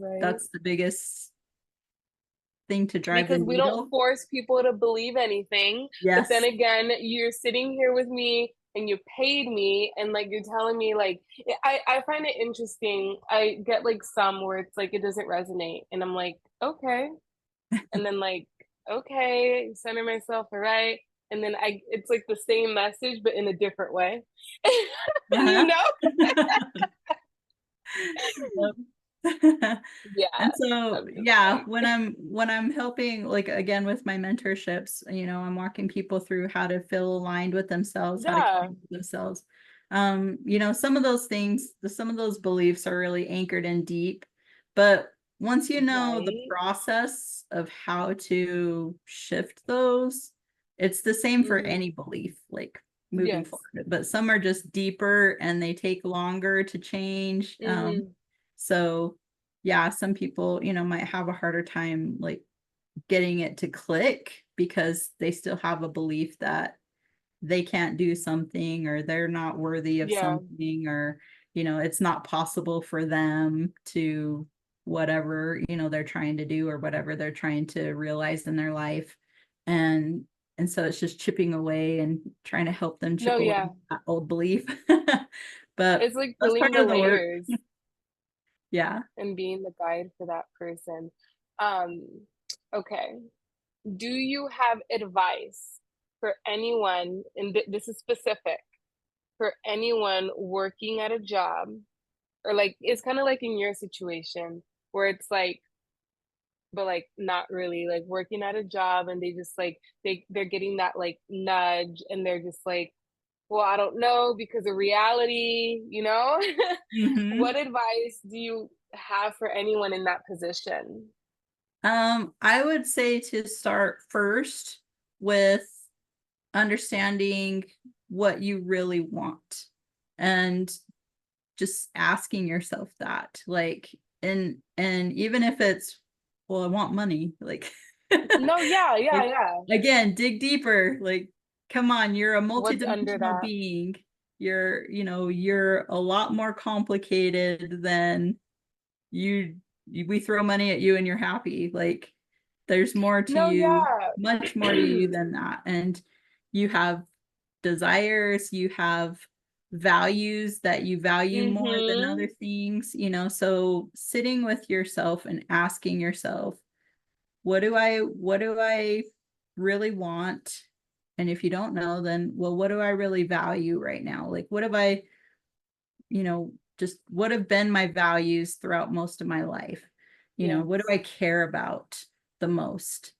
thing to drive the Because we don't needle. force people to believe anything. But then Yes. again, you're sitting here with me and you paid me and like you're telling me like I find it interesting. I get like some where it's like it doesn't resonate and I'm like, okay. And then like, okay, center myself, all right. And then it's like the same message but in a different way. You Uh-huh. know? Yep. Yeah. And so, I'm just yeah, like, when I'm helping, like, again, with my mentorships, I'm walking people through how to feel aligned with themselves, how to yeah, connect with themselves. Some of those things, some of those beliefs are really anchored in deep, but once you know the right. process of how to shift those, it's the same for Mm-hmm. any belief, like, moving Yes. forward. But some are just deeper and they take longer to change. Mm-hmm. So yeah, some people, might have a harder time, like, getting it to click, because they still have a belief that they can't do something, or they're not worthy of Yeah. something, or it's not possible for them to whatever, they're trying to do or whatever they're trying to realize in their life. And so it's just chipping away and trying to help them chip No, away yeah. that old belief. But It's like that's peeling part the of the work. layers Yeah. and being the guide for that person. Um, okay. Do you have advice for anyone, and this is specific, for anyone working at a job, or like it's kind of like in your situation where it's like, but like not really like working at a job, and they just like they're getting that like nudge, and they're just like, well, I don't know because of reality, you know? Mm-hmm. What advice do you have for anyone in that position? I would say to start first with understanding what you really want and just asking yourself that, like, and even if it's, well, I want money, like, No, yeah, yeah, like, yeah. again, dig deeper, like, come on, you're a What's under multidimensional that? being. You're a lot more complicated than we throw money at you and you're happy. Like, there's more to No, you, yeah. much more to you than that. And you have desires, you have values that you value more than Mm-hmm. other things, so sitting with yourself and asking yourself, what do I really want? And if you don't know, then, well, what do I really value right now? Like, what have I, just what have been my values throughout most of my life? What do Yes. I care about the most?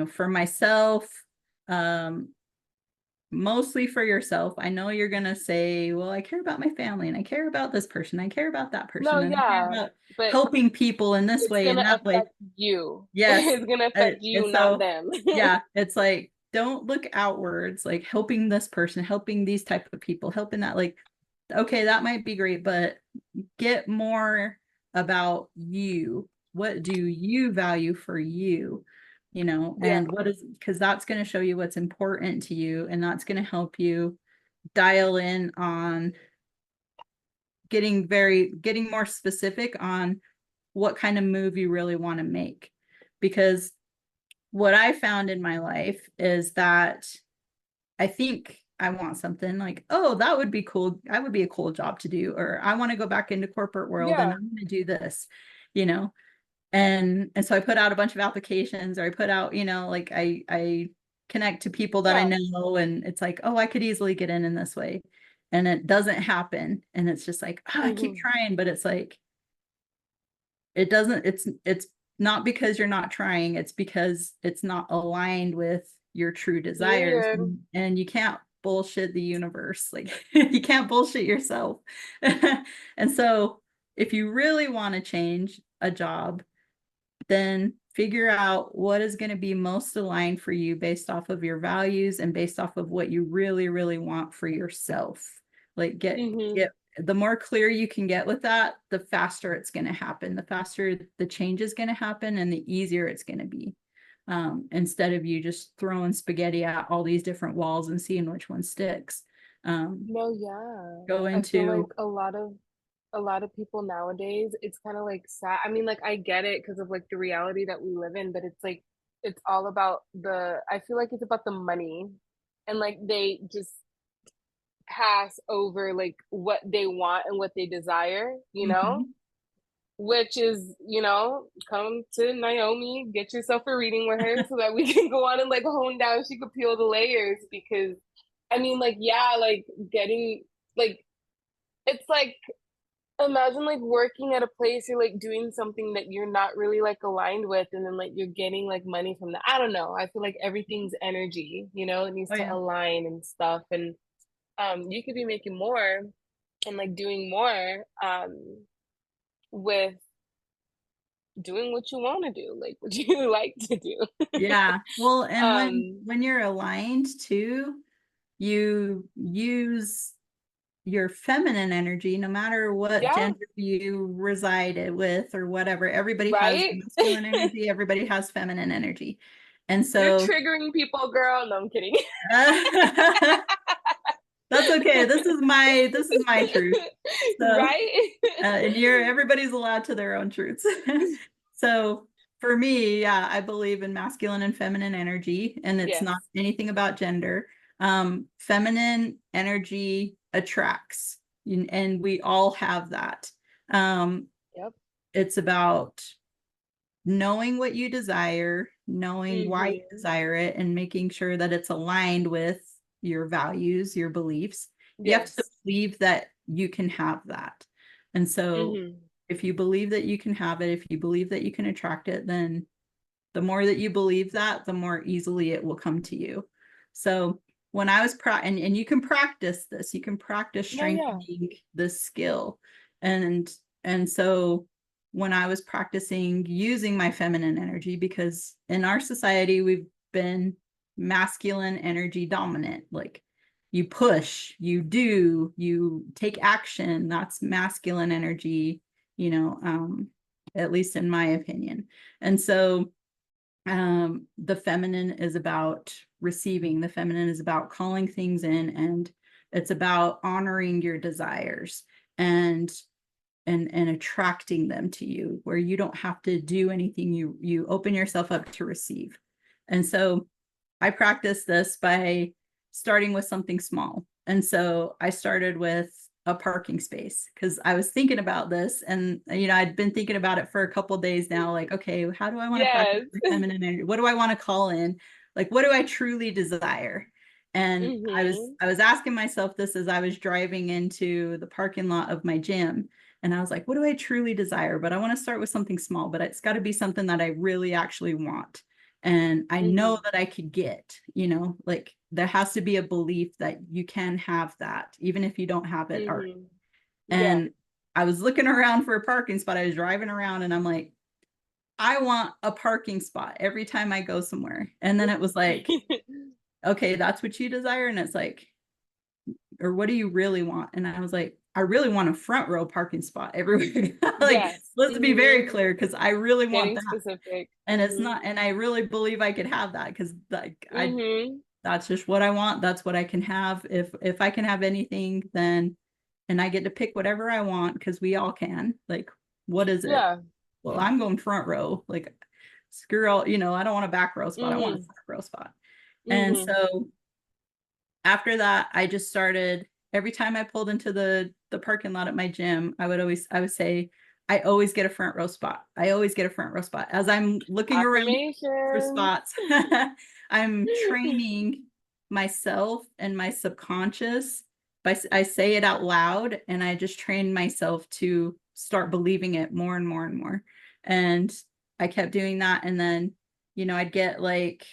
For myself, um, mostly for yourself. I know you're going to say, well, I care about my family and I care about this person. I care about that No, person and I care yeah. about But helping people in this it's way and gonna that way. affect you. Yes. It's gonna affect And you, not so, them. yeah, it's like, don't look outwards, like helping this person, helping these type of people, helping that, like, okay, that might be great, but get more about you. What do you value for you? Yeah. And what is, because that's going to show you what's important to you, and that's going to help you dial in on getting more specific on what kind of move you really want to make. Because what I found in my life is that I think I want something like, oh, that would be cool. That would be a cool job to do. Or I want to go back into corporate world and Yeah. I'm going to do this, you know? And so I put out a bunch of applications, or I put out, like I connect to people that I Yeah. know, and it's like, oh, I could easily get in this way. And it doesn't happen. And it's just like, oh, I keep Mm-hmm. trying, but it's like, it doesn't, it's not because you're not trying, it's because it's not aligned with your true desires. Period. And you can't bullshit the universe, like, you can't bullshit yourself. And so if you really want to change a job, then figure out what is going to be most aligned for you based off of your values and based off of what you really, really want for yourself. Like, Mm-hmm. get the more clear you can get with that, the faster it's going to happen, the faster the change is going to happen, and the easier it's going to be. Instead of you just throwing spaghetti at all these different walls and seeing which one sticks. No, yeah. Go I feel like into, a lot of people nowadays, it's kind of like sad. I mean, like I get it because of like the reality that we live in, but it's like it's all about I feel like it's about the money, and like they just pass over like what they want and what they desire, Mhm. which is, come to Naomi, get yourself a reading with her so that we can go on and like hone down. She could peel the layers because I mean, like, yeah, like getting like it's like imagine like working at a place, you're like doing something that you're not really like aligned with, and then like you're getting like money from that. I don't know. I feel like everything's energy, it needs Oh to yeah. align and stuff. And you could be making more and like doing more with doing what you want to do, like what you like to do. Yeah. Well, and when um when you're aligned too, you use your feminine energy, no matter what yeah, gender you resided with or whatever. Everybody has right. masculine energy, everybody has feminine energy. And You're so triggering people, girl. No, I'm kidding. That's okay. This is my truth. So, Right? and everybody's allowed to their own truths. So for me, yeah, I believe in masculine and feminine energy, and it's Yes. not anything about gender. Feminine energy attracts, and we all have that. Yep. It's about knowing what you desire, knowing why you desire it, and making sure that it's aligned with your values, your beliefs. You have to Yes. believe that you can have that. And so Mm-hmm. if you believe that you can have it, if you believe that you can attract it, then the more that you believe that, the more easily it will come to you. So when I was and you can practice this, you can practice Oh, yeah. strengthening this skill. And so when I was practicing using my feminine energy, because in our society we've been masculine energy dominant, like you push, you do, you take action, that's masculine energy, at least in my opinion. And so the feminine is about receiving, the feminine is about calling things in, and it's about honoring your desires and attracting them to you, where you don't have to do anything. You open yourself up to receive. And so I practice this by starting with something small. And so I started with a parking space because I was thinking about this, and I'd been thinking about it for a couple of days now, like, okay, how do I want to practice Yes. my feminine energy? What do I want to call in? Like, what do I truly desire? And Mm-hmm. I was asking myself this as I was driving into the parking lot of my gym. And I was like, what do I truly desire? But I want to start with something small, but it's got to be something that I really actually want. And I know that I could get, like there has to be a belief that you can have that, even if you don't have it already. Mm-hmm. Yeah. And I was looking around for a parking spot. I was driving around and I'm like, I want a parking spot every time I go somewhere. And then it was like, okay, that's what you desire. And it's like, or what do you really want? And I was like, I really want a front row parking spot everywhere. Like, Yes. let's be very Mm-hmm. clear, because I really want Getting that. specific. And it's Mm-hmm. not, and I really believe I could have that, because like Mm-hmm. that's just what I want. That's what I can have. If I can have anything, then, and I get to pick whatever I want, because we all can. Like, what is it? Yeah. Well, I'm going front row. Like, screw all, I don't want a back row spot. I want a Mm-hmm. front row spot. And Mm-hmm. so after that, I just started, every time I pulled into the parking lot at my gym, I would say, I always get a front row spot. I always get a front row spot. As I'm looking around for Affirmation. spots, I'm training myself and my subconscious. I say it out loud, and I just train myself to start believing it more and more and more. And I kept doing that. And then, I'd get like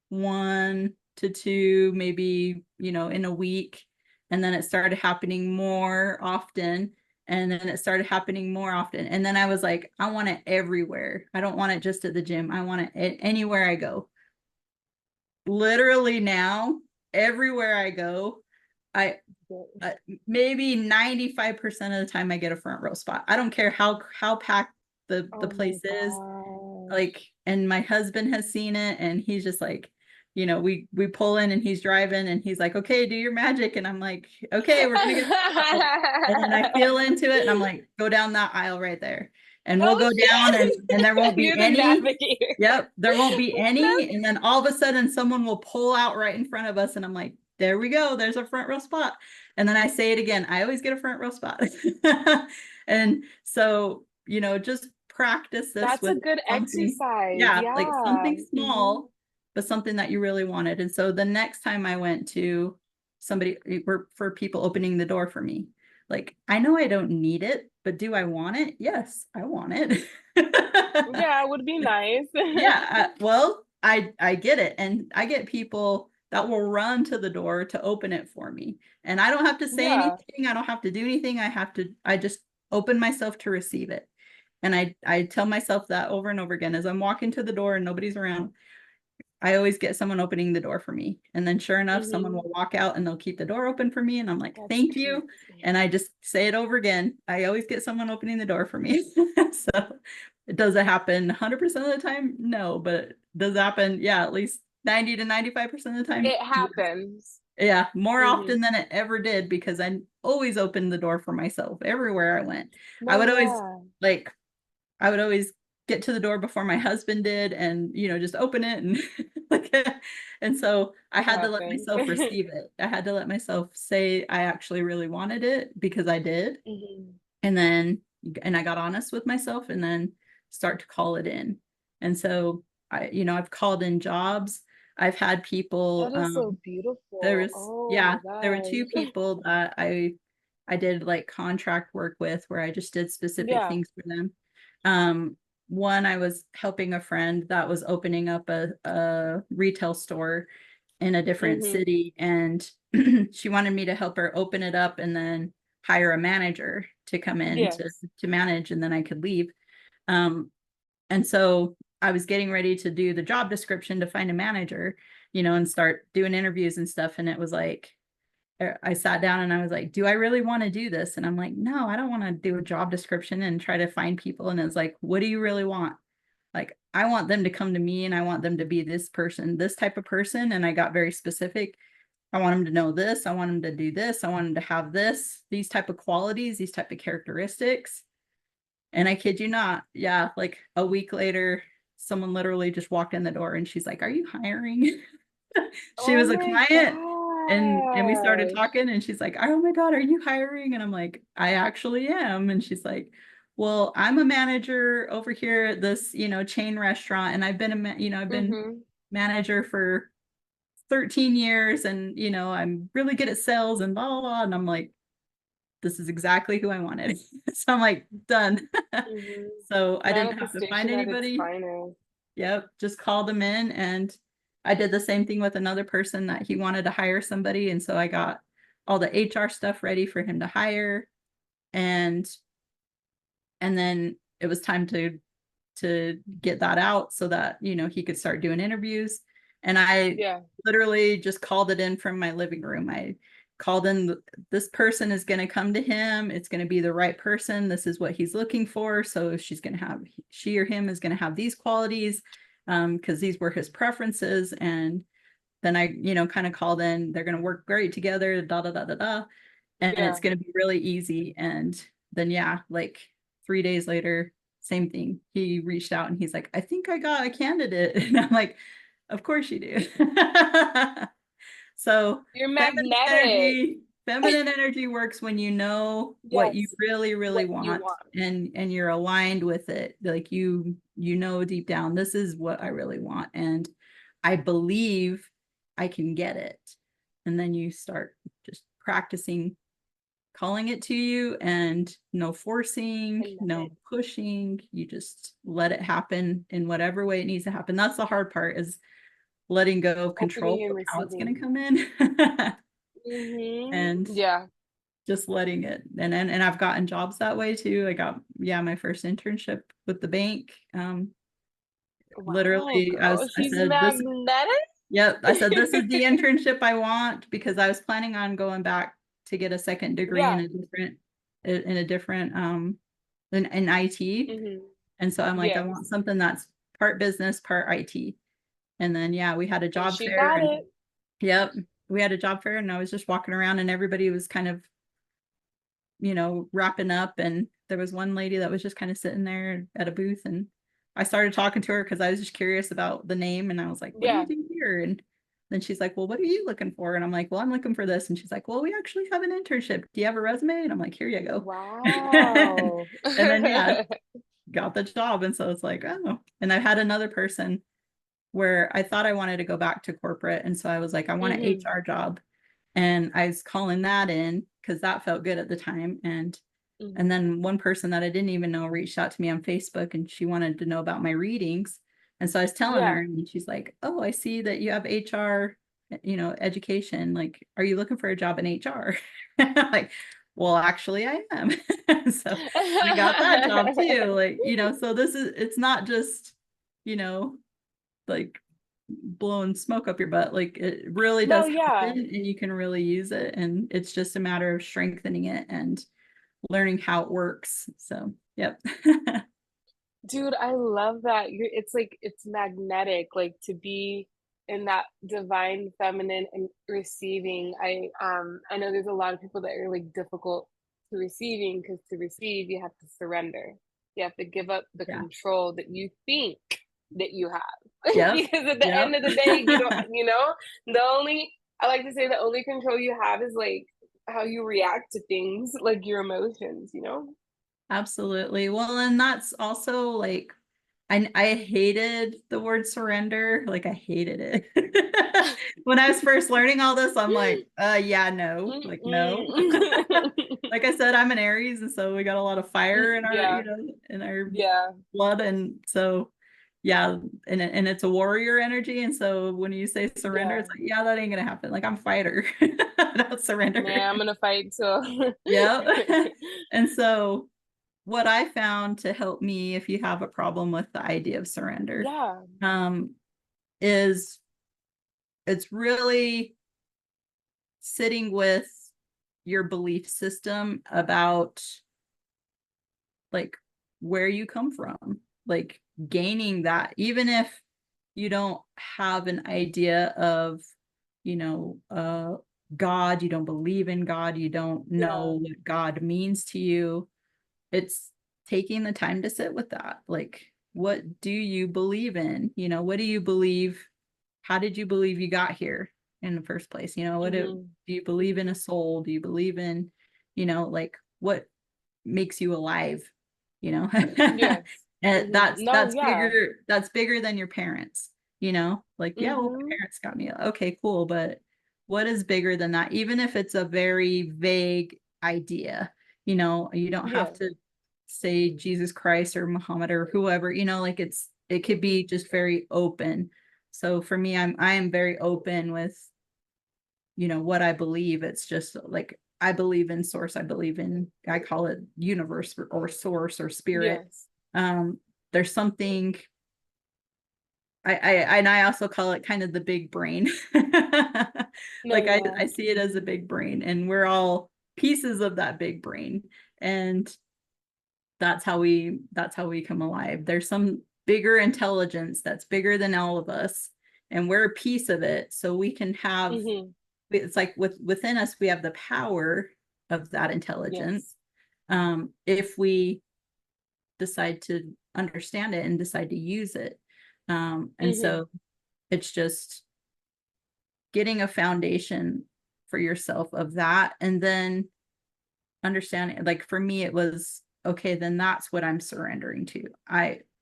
1 to 2, maybe, in a week. And then it started happening more often. And then it started happening more often. And then I was like, I want it everywhere. I don't want it just at the gym. I want it anywhere I go. Literally now, everywhere I go, I maybe 95% of the time I get a front row spot. I don't care how packed the Oh my place is. gosh. Like, and my husband has seen it, and he's just like, we pull in and he's driving and he's like, okay, do your magic. And I'm like, okay, we're gonna get a spot. And then I feel into it and I'm like, go down that aisle right there. And we'll Oh go down, and shit. there won't be You're the any. navigator. Yep, there won't be That's any. And then all of a sudden someone will pull out right in front of us. And I'm like, there we go. There's a front row spot. And then I say it again. I always get a front row spot. And so, just practice this that's a with good something. exercise. Yeah, like Yeah. something Hmm. small, but something that you really wanted. And so the next time I went to somebody, for people opening the door for me, like, I know I don't need it, but do I want it? Yes, I want it. Yeah, it would be nice. Yeah, well, I get it, and I get people that will run to the door to open it for me, and I don't have to say Yeah. anything. I don't have to do anything. I just open myself to receive it. And I tell myself that over and over again as I'm walking to the door and nobody's around. I always get someone opening the door for me. And then sure enough, someone Hmm. will walk out and they'll keep the door open for me. And I'm like, That's thank cute. you. And I just say it over again. I always get someone opening the door for me. So does it happen 100% of the time? No, but does it happen? Yeah, at least 90 to 95% of the time. It happens. Yeah, more Mm-hmm. often than it ever did because I always opened the door for myself everywhere I went. I No, would always yeah. like I would always get to the door before my husband did and just open it and like and so I had to let Clapping. myself receive it. I had to let myself say I actually really wanted it because I did. Hmm. And then I got honest with myself and then start to call it in. And so I've called in jobs. I've had people That is so beautiful. Oh my there were two gosh. people that I did like contract work with where I just did specific Yeah. things for them. Um, one, I was helping a friend that was opening up a retail store in a different Hmm. city, and she wanted me to help her open it up and then hire a manager to come in Yes. to manage, and then I could leave. Um, and so I was getting ready to do the job description to find a manager, and start doing interviews and stuff. And it was like, I sat down and I was like, do I really want to do this? And I'm like, no, I don't want to do a job description and try to find people. And it's like, what do you really want? Like, I want them to come to me and I want them to be this person, this type of person. And I got very specific. I want them to know this. I want them to do this. I want them to have this, these type of qualities, these type of characteristics. And I kid you not, yeah, like a week later, someone literally just walked in the door and she's like, "Are you hiring?" She Oh was a my client and we started gosh. talking and she's like, "Oh my God, are you hiring?" And I'm like, "I actually am." And she's like, "Well, I'm a manager over here at this, chain restaurant and I've been I've been Hmm. manager for 13 years and, I'm really good at sales and blah, blah, blah." And I'm like, this is exactly who I wanted. So I'm like, done. Hmm. So I didn't have to find Manifestation at its anybody. finest. Yep, just called them in. And I did the same thing with another person that he wanted to hire somebody. And so I got all the HR stuff ready for him to hire. And then it was time to get that out so that, he could start doing interviews. And I Yeah. literally just called it in from my living room. I called in, this person is going to come to him. It's going to be the right person. This is what he's looking for. So she or him is going to have these qualities, because these were his preferences. And then I, kind of called in, they're going to work great together, da, da, da, da, da. And it's Yeah. going to be really easy. And then, yeah, like 3 days later, same thing. He reached out and he's like, "I think I got a candidate." And I'm like, "Of course you do." So You're magnetic. feminine energy works when you know what you Yes. really, really What you want want. and you're aligned with it. Like you know deep down, this is what I really want. And I believe I can get it. And then you start just practicing calling it to you, and no I forcing, love no it. pushing. You just let it happen in whatever way it needs to happen. That's the hard part, is letting go of control Opening and of how it's going receiving. to come in. Hmm. And Yeah. just letting it. And I've gotten jobs that way too. I got, yeah, my first internship with the bank. Wow, Literally girl. I She's said this. magnetic. Yep, I said this is the internship I want, because I was planning on going back to get a second degree Yeah. in a different in IT. Hmm. And so I'm like, I want Yes. something that's part business, part IT. And then yeah, we had a And job she fair, got and it. yep, we had a job fair and I was just walking around and everybody was kind of, wrapping up, and there was one lady that was just kind of sitting there at a booth, and I started talking to her because I was just curious about the name, and I was like, "What do you Yeah. do here?" And then she's like, "Well, what are you looking for?" And I'm like, "Well, I'm looking for this." And she's like, "Well, we actually have an internship. Do you have a resume?" And I'm like, "Here you go." Wow. And then yeah, got the job. And so it's like, oh. And I had another person where I thought I wanted to go back to corporate. And so I was like, I want an Hmm. HR job. And I was calling that in because that felt good at the time. And Hmm. then one person that I didn't even know reached out to me on Facebook and she wanted to know about my readings. And so I was telling her, Yeah. and she's like, "Oh, I see that you have HR, education. Like, are you looking for a job in HR?" I'm like, "Well, actually I am." So I got that job too. Like, so it's not just, you know, like blowing smoke up your butt. Like it really No, does yeah. happen and you can really use it. And it's just a matter of strengthening it and learning how it works. So, yep. Dude, I love that. It's like it's magnetic, like to be in that divine feminine and receiving. I know there's a lot of people that are like difficult to receiving, because to receive you have to surrender. You have to give up the Yeah. control that you think that you have. Yep. Because at the Yep. end of the day, you don't, the only, I like to say, the only control you have is like how you react to things, like your emotions. Absolutely. Well, and that's also like I hated the word surrender. Like I hated it. When I was first learning all this, I'm like, yeah, no, like no. Like I said, I'm an Aries, and so we got a lot of fire in our, Yeah, in our yeah, blood. And so yeah, and it's a warrior energy. And so when you say surrender, yeah. it's like, yeah, that ain't gonna happen. Like I'm a fighter. I don't surrender. Man, I'm gonna fight too. Yeah. And so what I found to help me if you have a problem with the idea of surrender, Yeah. um, is it's really sitting with your belief system about like where you come from, like gaining that, even if you don't have an idea of, you know, God, you don't believe in God, you don't Yeah. know what God means to you. It's taking the time to sit with that. Like, what do you believe in? What do you believe? How did you believe you got here in the first place? Do you believe in a soul? Do you believe in, like what makes you alive? Yes. And No, yeah. that's bigger than your parents, like, yeah, well, my parents got me. Okay, cool. But what is bigger than that? Even if it's a very vague idea, you don't have Yeah. to say Jesus Christ or Muhammad or whoever, like it could be just very open. So for me, I am very open with, what I believe. It's just like I believe in source. I call it universe or source or spirit. Yes. Um, there's something and I also call it kind of the big brain. No, Like yeah. I see it as a big brain, and we're all pieces of that big brain. And that's how we come alive. There's some bigger intelligence that's bigger than all of us, and we're a piece of it. So we can have, it's like within us, we have the power of that intelligence, Yes. if we decide to understand it and decide to use it. And so it's just getting a foundation for yourself of that, and then understanding, like for me it was, okay, then that's what I'm surrendering to.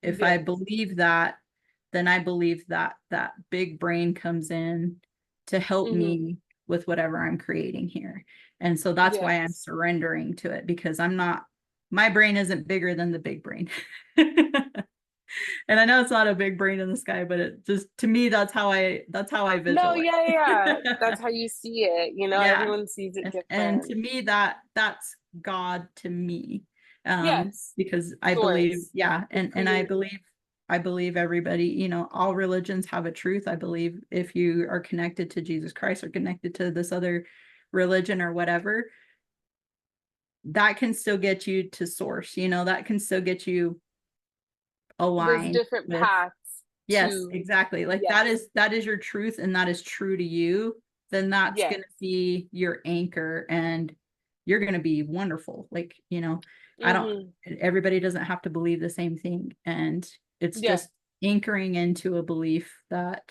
If I Yes. believe that, then I believe that that big brain comes in to help me with whatever I'm creating here. And so that's why I'm Yes. surrendering to it, because my brain isn't bigger than the big brain. And I know it's not a big brain in the sky, but it just, to me, that's how I No, visualize. yeah, yeah. That's how you see it. Yeah. Everyone sees it And to different. me, that's God to me. Yes. Because I believe, Source. yeah, The and creator. I believe everybody, all religions have a truth. I believe if you are connected to Jesus Christ or connected to this other religion or whatever, that can still get you to source, that can still get you There's aligned different with. paths Yes, to, exactly. Like yes. that is your truth, and that is true to you. Then that's Yes. going to be your anchor, and you're going to be wonderful. Like, I don't, everybody doesn't have to believe the same thing. And it's Yeah. just anchoring into a belief that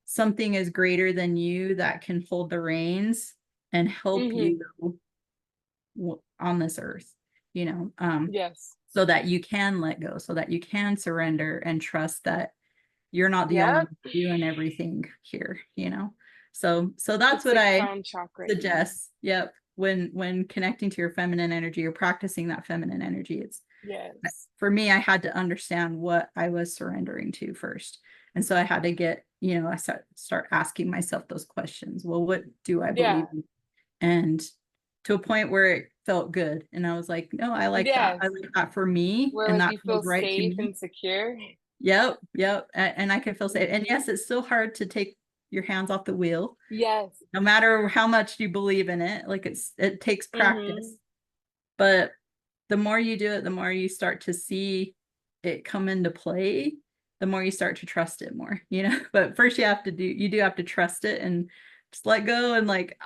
something is greater than you that can hold the reins and help you on this earth, you know, um, Yes. so that you can let go, so that you can surrender and trust that you're not the only Yep. one doing everything here, so The that's what sixth I crown chakra. suggest. Yep. When connecting to your feminine energy or practicing that feminine energy, it's, Yes. for me, I had to understand what I was surrendering to first. And so I had to get, I start asking myself those questions. Well, what do I Yeah. believe in? And to a point where it felt good, and I was like, no, I like that. I Yes. like that for me, Where and like that you feels feel right to safe me. and secure. Yep, yep. And I can feel safe. And yes, it's still hard to take your hands off the wheel, Yes. no matter how much you believe in it. Like it takes Mm-hmm. practice. But the more you do it, the more you start to see it come into play. the more you start to trust it more, but first you do have to trust it and just let go, and like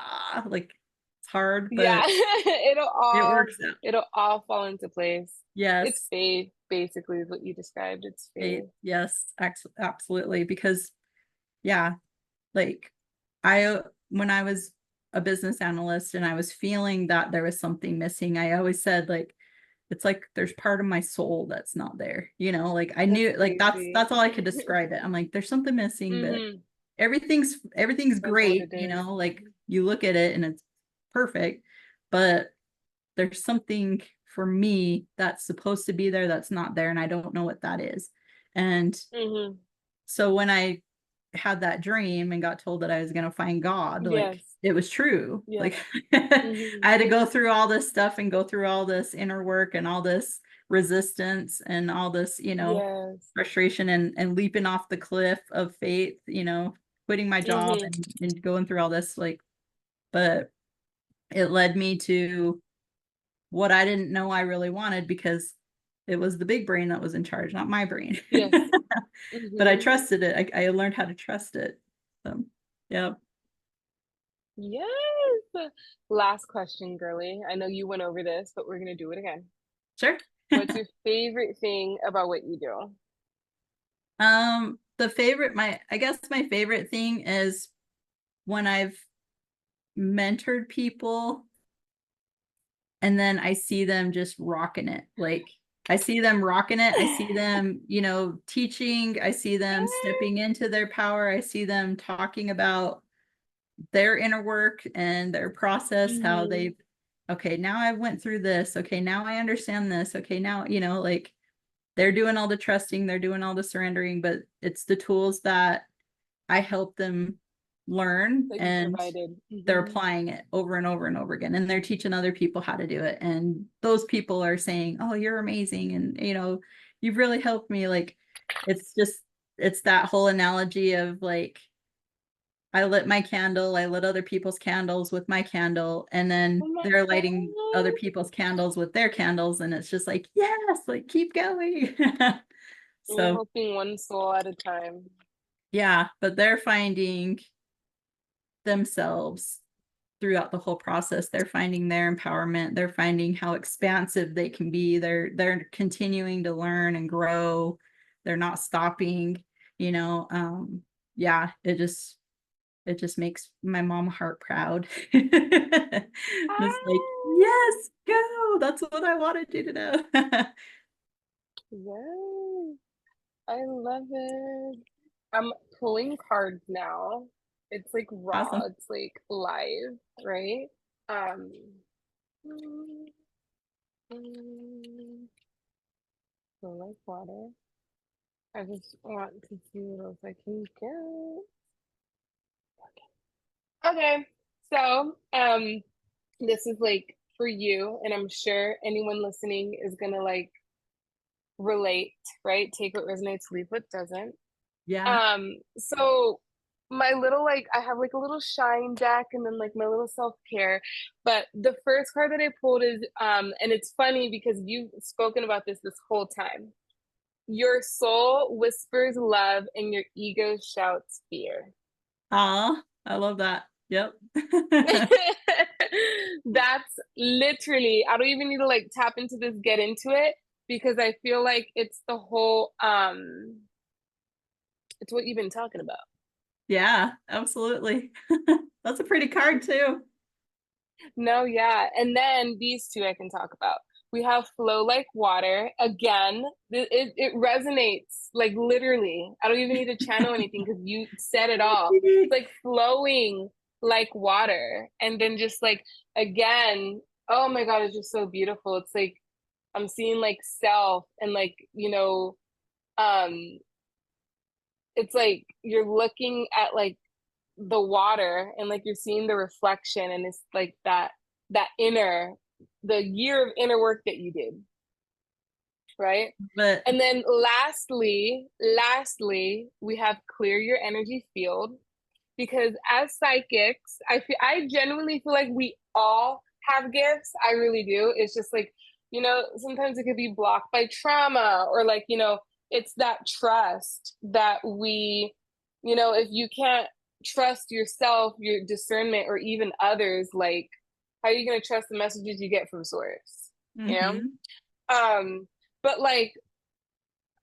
it's hard, Yeah, but it works out. it'll all fall into place. It's Yes. faith, basically, is what you described. It's faith. Yes, absolutely. Because yeah, like when I was a business analyst and I was feeling that there was something missing, I always said like, it's like there's part of my soul that's not there. Like I That's knew, like crazy. that's all I could describe it. I'm like, there's something missing, but Mm-hmm. everything's That's what great, it is. like you look at it and it's perfect, but there's something for me that's supposed to be there that's not there, and I don't know what that is. And Mm-hmm. so when I had that dream and got told that I was going to find God, like Yes. it was true. Yes. Like I Mm-hmm. had to go through all this stuff and go through all this inner work and all this resistance and all this, Yes. frustration and leaping off the cliff of faith, quitting my job Mm-hmm. and going through all this, like, but it led me to what I didn't know I really wanted, because it was the big brain that was in charge, not my brain. Yes. But I Mm-hmm. trusted it. I learned how to trust it. So, yeah. Yes. Last question, girly. I know you went over this, but we're gonna do it again. Sure. What's your favorite thing about what you do? I guess my favorite thing is when I've mentored people and then I see them just rocking it. Like I see them rocking it. I see them, teaching. I see them stepping into their power. I see them talking about their inner work and their process, how Mm-hmm. they've, okay, now I went through this. Okay, now I understand this. Okay, now, like they're doing all the trusting, they're doing all the surrendering, but it's the tools that I help them learn, That you and provided. they're Mm-hmm. applying it over and over and over again, and they're teaching other people how to do it, and those people are saying, oh, you're amazing, and you've really helped me. Like it's that whole analogy of like, I lit my candle, I lit other people's candles with my candle, and Oh then my they're lighting other God. people's candles with their candles, and it's just like, yes, like keep going. You're So helping one soul at a time. yeah, but they're finding themselves throughout the whole process. They're finding their empowerment. They're finding how expansive they can be. They're continuing to learn and grow. They're not stopping, yeah, it just makes my mom heart proud. It's like, Ah, yes, go. That's what I wanted you to know. yes. I love it. I'm pulling cards now. It's like raw, Awesome. it's like live, right? Um, mm, mm, so like water. I just want to see what else I can get. Okay, so this is like for you, and I'm sure anyone listening is gonna like relate, right? Take what resonates, leave what doesn't. Yeah. So my little like I have like a little shine deck and then like my little self-care. But the first card that I pulled is and it's funny because you've spoken about this whole time. Your soul whispers love and your ego shouts fear. Aw, I love that. Yep. That's literally, I don't even need to like tap into this, get into it, because I feel like it's the whole it's what you've been talking about. Yeah, absolutely. That's a pretty card too. No, yeah. And then these two I can talk about. We have flow like water. Again, it resonates like literally. I don't even need to channel anything because you said it all. It's like flowing like water. And then just like, again, oh my God, it's just so beautiful. It's like I'm seeing like self and like, it's like you're looking at like the water and like you're seeing the reflection and it's like that inner the year of inner work that you did, right? But And then lastly we have clear your energy field, because as psychics I genuinely feel like we all have gifts. I really do. It's just like, sometimes it could be blocked by trauma or like, it's that trust that we, you know, if you can't trust yourself, your discernment, or even others, like, how are you going to trust the messages you get from source? You know? Mm-hmm. But like,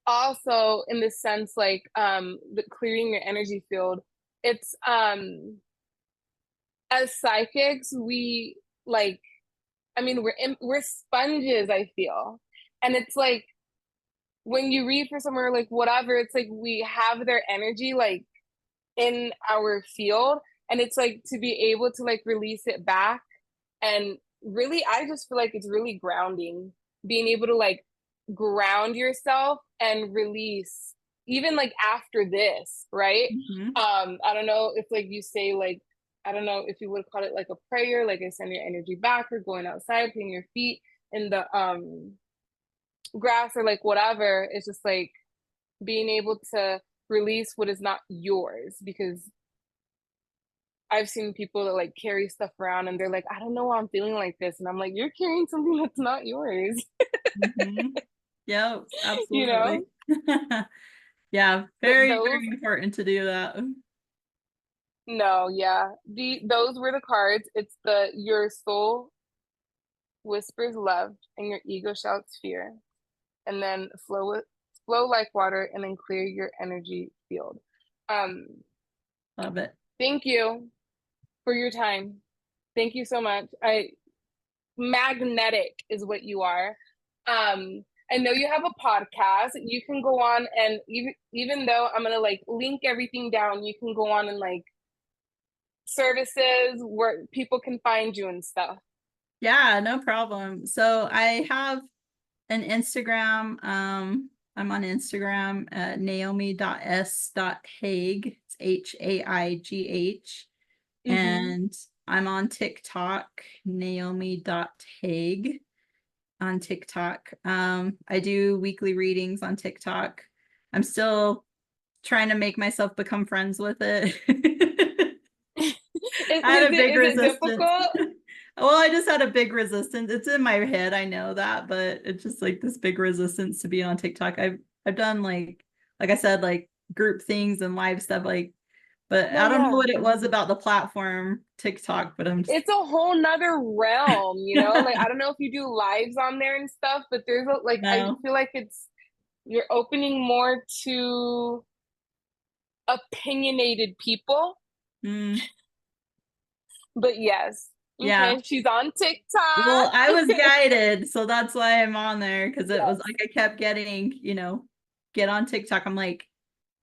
also in the sense, like, the clearing your energy field, it's, as psychics, we, like, I mean, we're sponges, I feel. And it's like, when you read for somewhere, like, whatever, it's like we have their energy, like, in our field, and it's like to be able to like release it back. And really, I just feel like it's really grounding, being able to like ground yourself and release, even like after this, right? Mm-hmm. I don't know if like you say, like, I don't know if you would call it like a prayer, like I send your energy back, or going outside, putting your feet in the grass, or like whatever. It's just like being able to release what is not yours, because I've seen people that like carry stuff around and they're like, I don't know why I'm feeling like this. And I'm like, you're carrying something that's not yours. Mm-hmm. Yep, You know? absolutely. Yeah, But very, those, very important to do that. no, yeah. Those were the cards. It's the your soul whispers love and your ego shouts fear. And then flow like water, and then clear your energy field. Um, Love it. thank you for your time. Thank you so much. I magnetic is what you are. I know you have a podcast. You can go on, and even though I'm gonna like link everything down, you can go on and like services where people can find you and stuff. Yeah, no problem. So I have an Instagram. I'm on Instagram at naomi.s.haigh. It's Haigh. Mm-hmm. And I'm on TikTok, naomi.haigh on TikTok. I do weekly readings on TikTok. I'm still trying to make myself become friends with it. is, I had a big is it resistance. difficult? Well, I just had a big resistance. It's in my head, I know that, but it's just like this big resistance to be on TikTok. I've done like I said, like group things and live stuff, like, but No, I don't know yeah. what it was about the platform TikTok, but I'm just It's a whole nother realm, you know? Like, I don't know if you do lives on there and stuff, but there's a, like, I no. feel like you're opening more to opinionated people. Mm, But yes. yeah. Okay, she's on Well, TikTok. I was guided, so that's why I'm on there, because it was Yes. like I kept getting, get on TikTok. I'm like,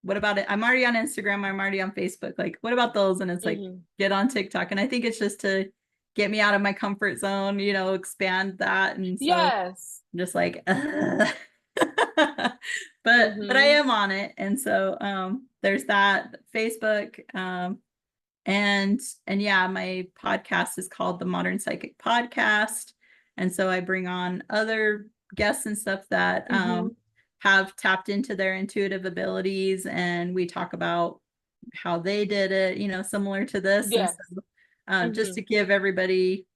what about it? I'm already on Instagram, I'm already on Facebook. Like, what about those? And it's like, Hmm. get on TikTok. And I think it's just to get me out of my comfort zone, expand that. And so Yes. I'm just like, but I Hmm. am on it. And so there's that Facebook. And yeah, my podcast is called the Modern Psychic Podcast. And so I bring on other guests and stuff that Hmm. have tapped into their intuitive abilities, and we talk about how they did it, similar to this. And Yes. so just Hmm. to give everybody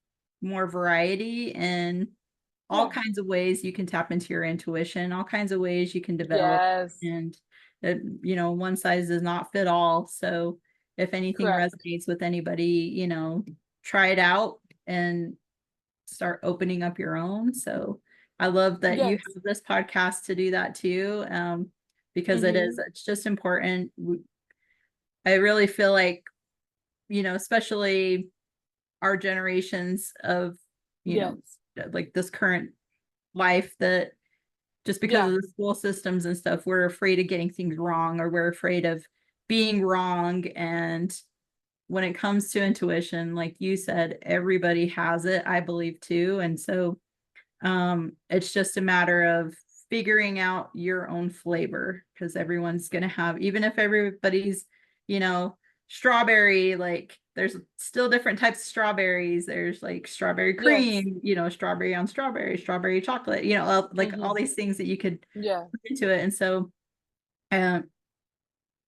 more variety and all Yeah. kinds of ways you can tap into your intuition, all kinds of ways you can develop. Yes. And that, one size does not fit all. So if anything Correct. resonates with anybody, try it out and start opening up your own. So I love that you Yes. have this podcast to do that too, because Hmm. it's just important. I really feel like, especially our generations of, you know, Yes. like this current life, that just because Yeah. of the school systems and stuff, we're afraid of getting things wrong, or we're afraid of being wrong. And when it comes to intuition, like you said, everybody has it, I believe too. And so it's just a matter of figuring out your own flavor, because everyone's going to have, even if everybody's, you know, strawberry, like there's still different types of strawberries. There's like strawberry Yes. cream, strawberry on strawberry, strawberry chocolate, like all Hmm. these things that you could Yeah. put into it. And so um,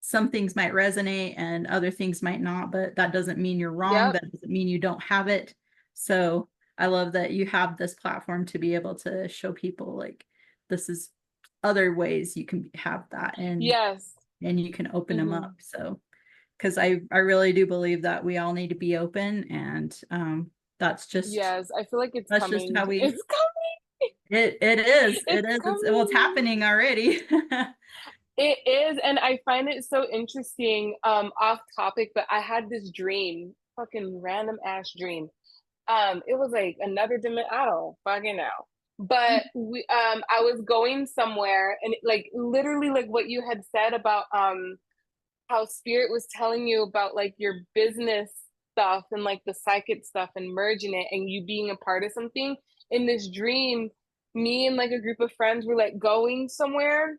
some things might resonate and other things might not, but that doesn't mean you're wrong. Yep. That doesn't mean you don't have it. So I love that you have this platform to be able to show people, like, this is other ways you can have that, and Yes. you can open them Mm-hmm. up. So, because I really do believe that we all need to be open, and that's just Yes, I feel like it's that's just coming. how we It's coming. it It's is well, it's coming. happening already. It is, and I find it so interesting. Off topic, but I had this dream, fucking random ass dream. It was like another dimension. I don't fucking know. But I was going somewhere, and like literally, like what you had said about how spirit was telling you about like your business stuff and like the psychic stuff and merging it and you being a part of something. In this dream, me and like a group of friends were like going somewhere,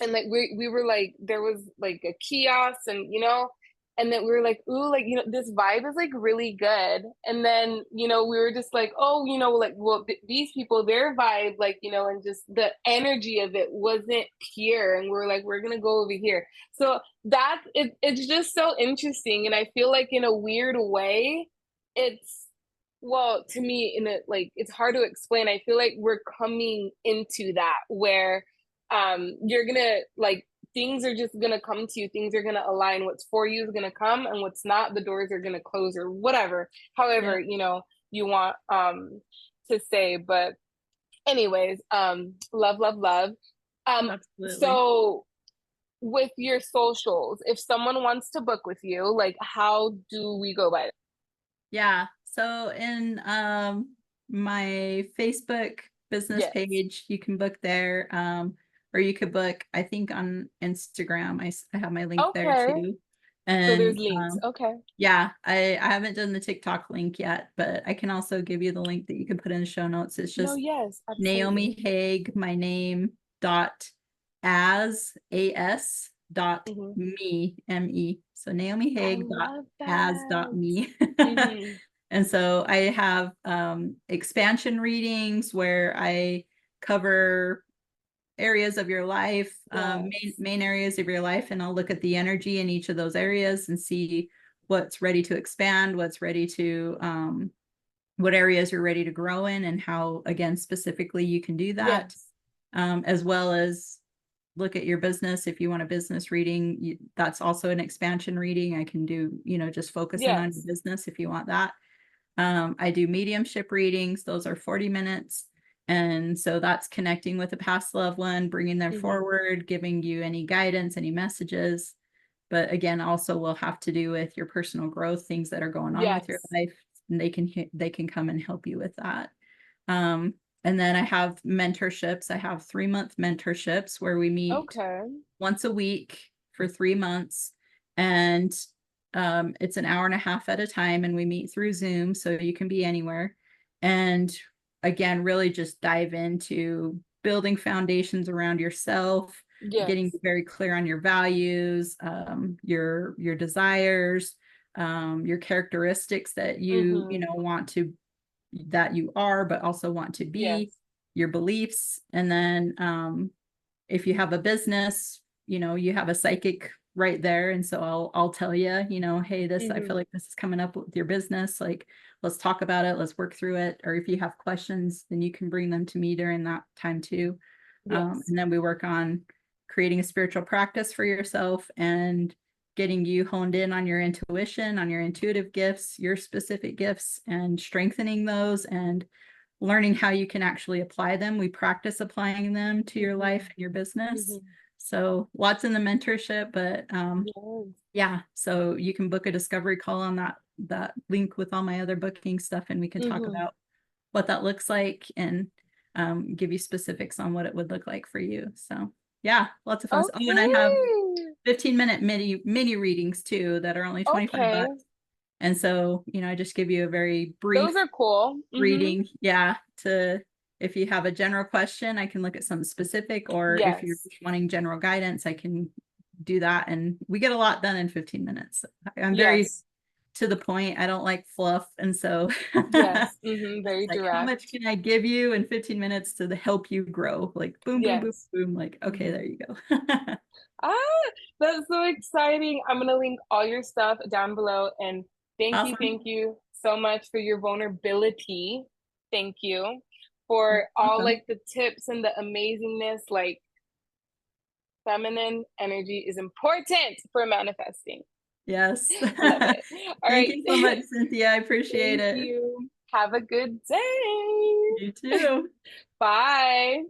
and like we were like, there was like a kiosk, and and then we were like, ooh, like this vibe is like really good. And then we were just like, oh, like, well, these people, their vibe, like, and just the energy of it wasn't pure, and we were like, we're gonna go over here. So it's just so interesting, and I feel like in a weird way, it's, well, to me, in a, like, it's hard to explain. I feel like we're coming into that where you're gonna, like, things are just gonna come to you, things are gonna align, what's for you is gonna come, and what's not, the doors are gonna close, or whatever, Yeah, however you want to say. But anyways, love, love, love. absolutely. So with your socials, if someone wants to book with you, like, how do we go by it? Yeah. So in my Facebook business Yes. page, you can book there. Or you could book, I think, on Instagram. I have my link there Okay, too. so there's And links. Okay. yeah, I haven't done the TikTok link yet, but I can also give you the link that you can put in the show notes. It's No, just yes, absolutely. Naomi Haigh, my name, dot as dot Hmm. me. So Naomi I Haigh dot love as dot that. me. Hmm. And so I have expansion readings where I cover areas of your life, Yes. main areas of your life, and I'll look at the energy in each of those areas and see what's ready to expand, what's ready to what areas you're ready to grow in, and how, again, specifically you can do that, Yes. as well as look at your business. If you want a business reading, that's also an expansion reading. I can do, just focus in on your Yes. business if you want that. I do mediumship readings. Those are 40 minutes. And so that's connecting with a past loved one, bringing them Hmm. forward, giving you any guidance, any messages. But again, also will have to do with your personal growth, things that are going on with your Yes. life, and they can come and help you with that. Um, and then I have mentorships. I have 3-month mentorships where we meet Okay. once a week for 3 months. And it's an hour and a half at a time, and we meet through Zoom, so you can be anywhere. And again, really just dive into building foundations around yourself, getting Yes. very clear on your values, your desires, your characteristics that you Hmm. want to, that you are, but also want to be, Yes. your beliefs. And then if you have a business, you have a psychic right there. And so I'll tell you, hey, I feel Hmm. like this is coming up with your business. Like, let's talk about it. Let's work through it. Or if you have questions, then you can bring them to me during that time too. Yes. And then we work on creating a spiritual practice for yourself and getting you honed in on your intuition, on your intuitive gifts, your specific gifts, and strengthening those, and learning how you can actually apply them. We practice applying them to your life Hmm. and your business. Hmm. So lots in the mentorship, but Yes. yeah, so you can book a discovery call on that link with all my other booking stuff, and we can talk Hmm. about what that looks like, and give you specifics on what it would look like for you. So yeah, lots of fun. Oh, and I have Okay. 15-minute mini readings too that are only 25 Okay. bucks. And so, I just give you a very Those brief are cool. Hmm. reading. Yeah. If you have a general question, I can look at something specific, or if you're Yes. just wanting general guidance, I can do that. And we get a lot done in 15 minutes. I'm very Yes. to the point. I don't like fluff. And so Yes. it's Very like, how much direct. can I give you in 15 minutes to help you grow? Like, boom, boom, boom, Yes. boom. Like, okay, Hmm. there you go. Ah, that's so exciting. I'm gonna link all your stuff down below. And Awesome. thank you so much for your vulnerability. Thank you for all Welcome. like the tips and the amazingness. Like, feminine energy is important for manifesting. Yes. Love it. All Thank right. you so much, Cynthia. I appreciate Thank it. you. Have a good day. You too. Bye.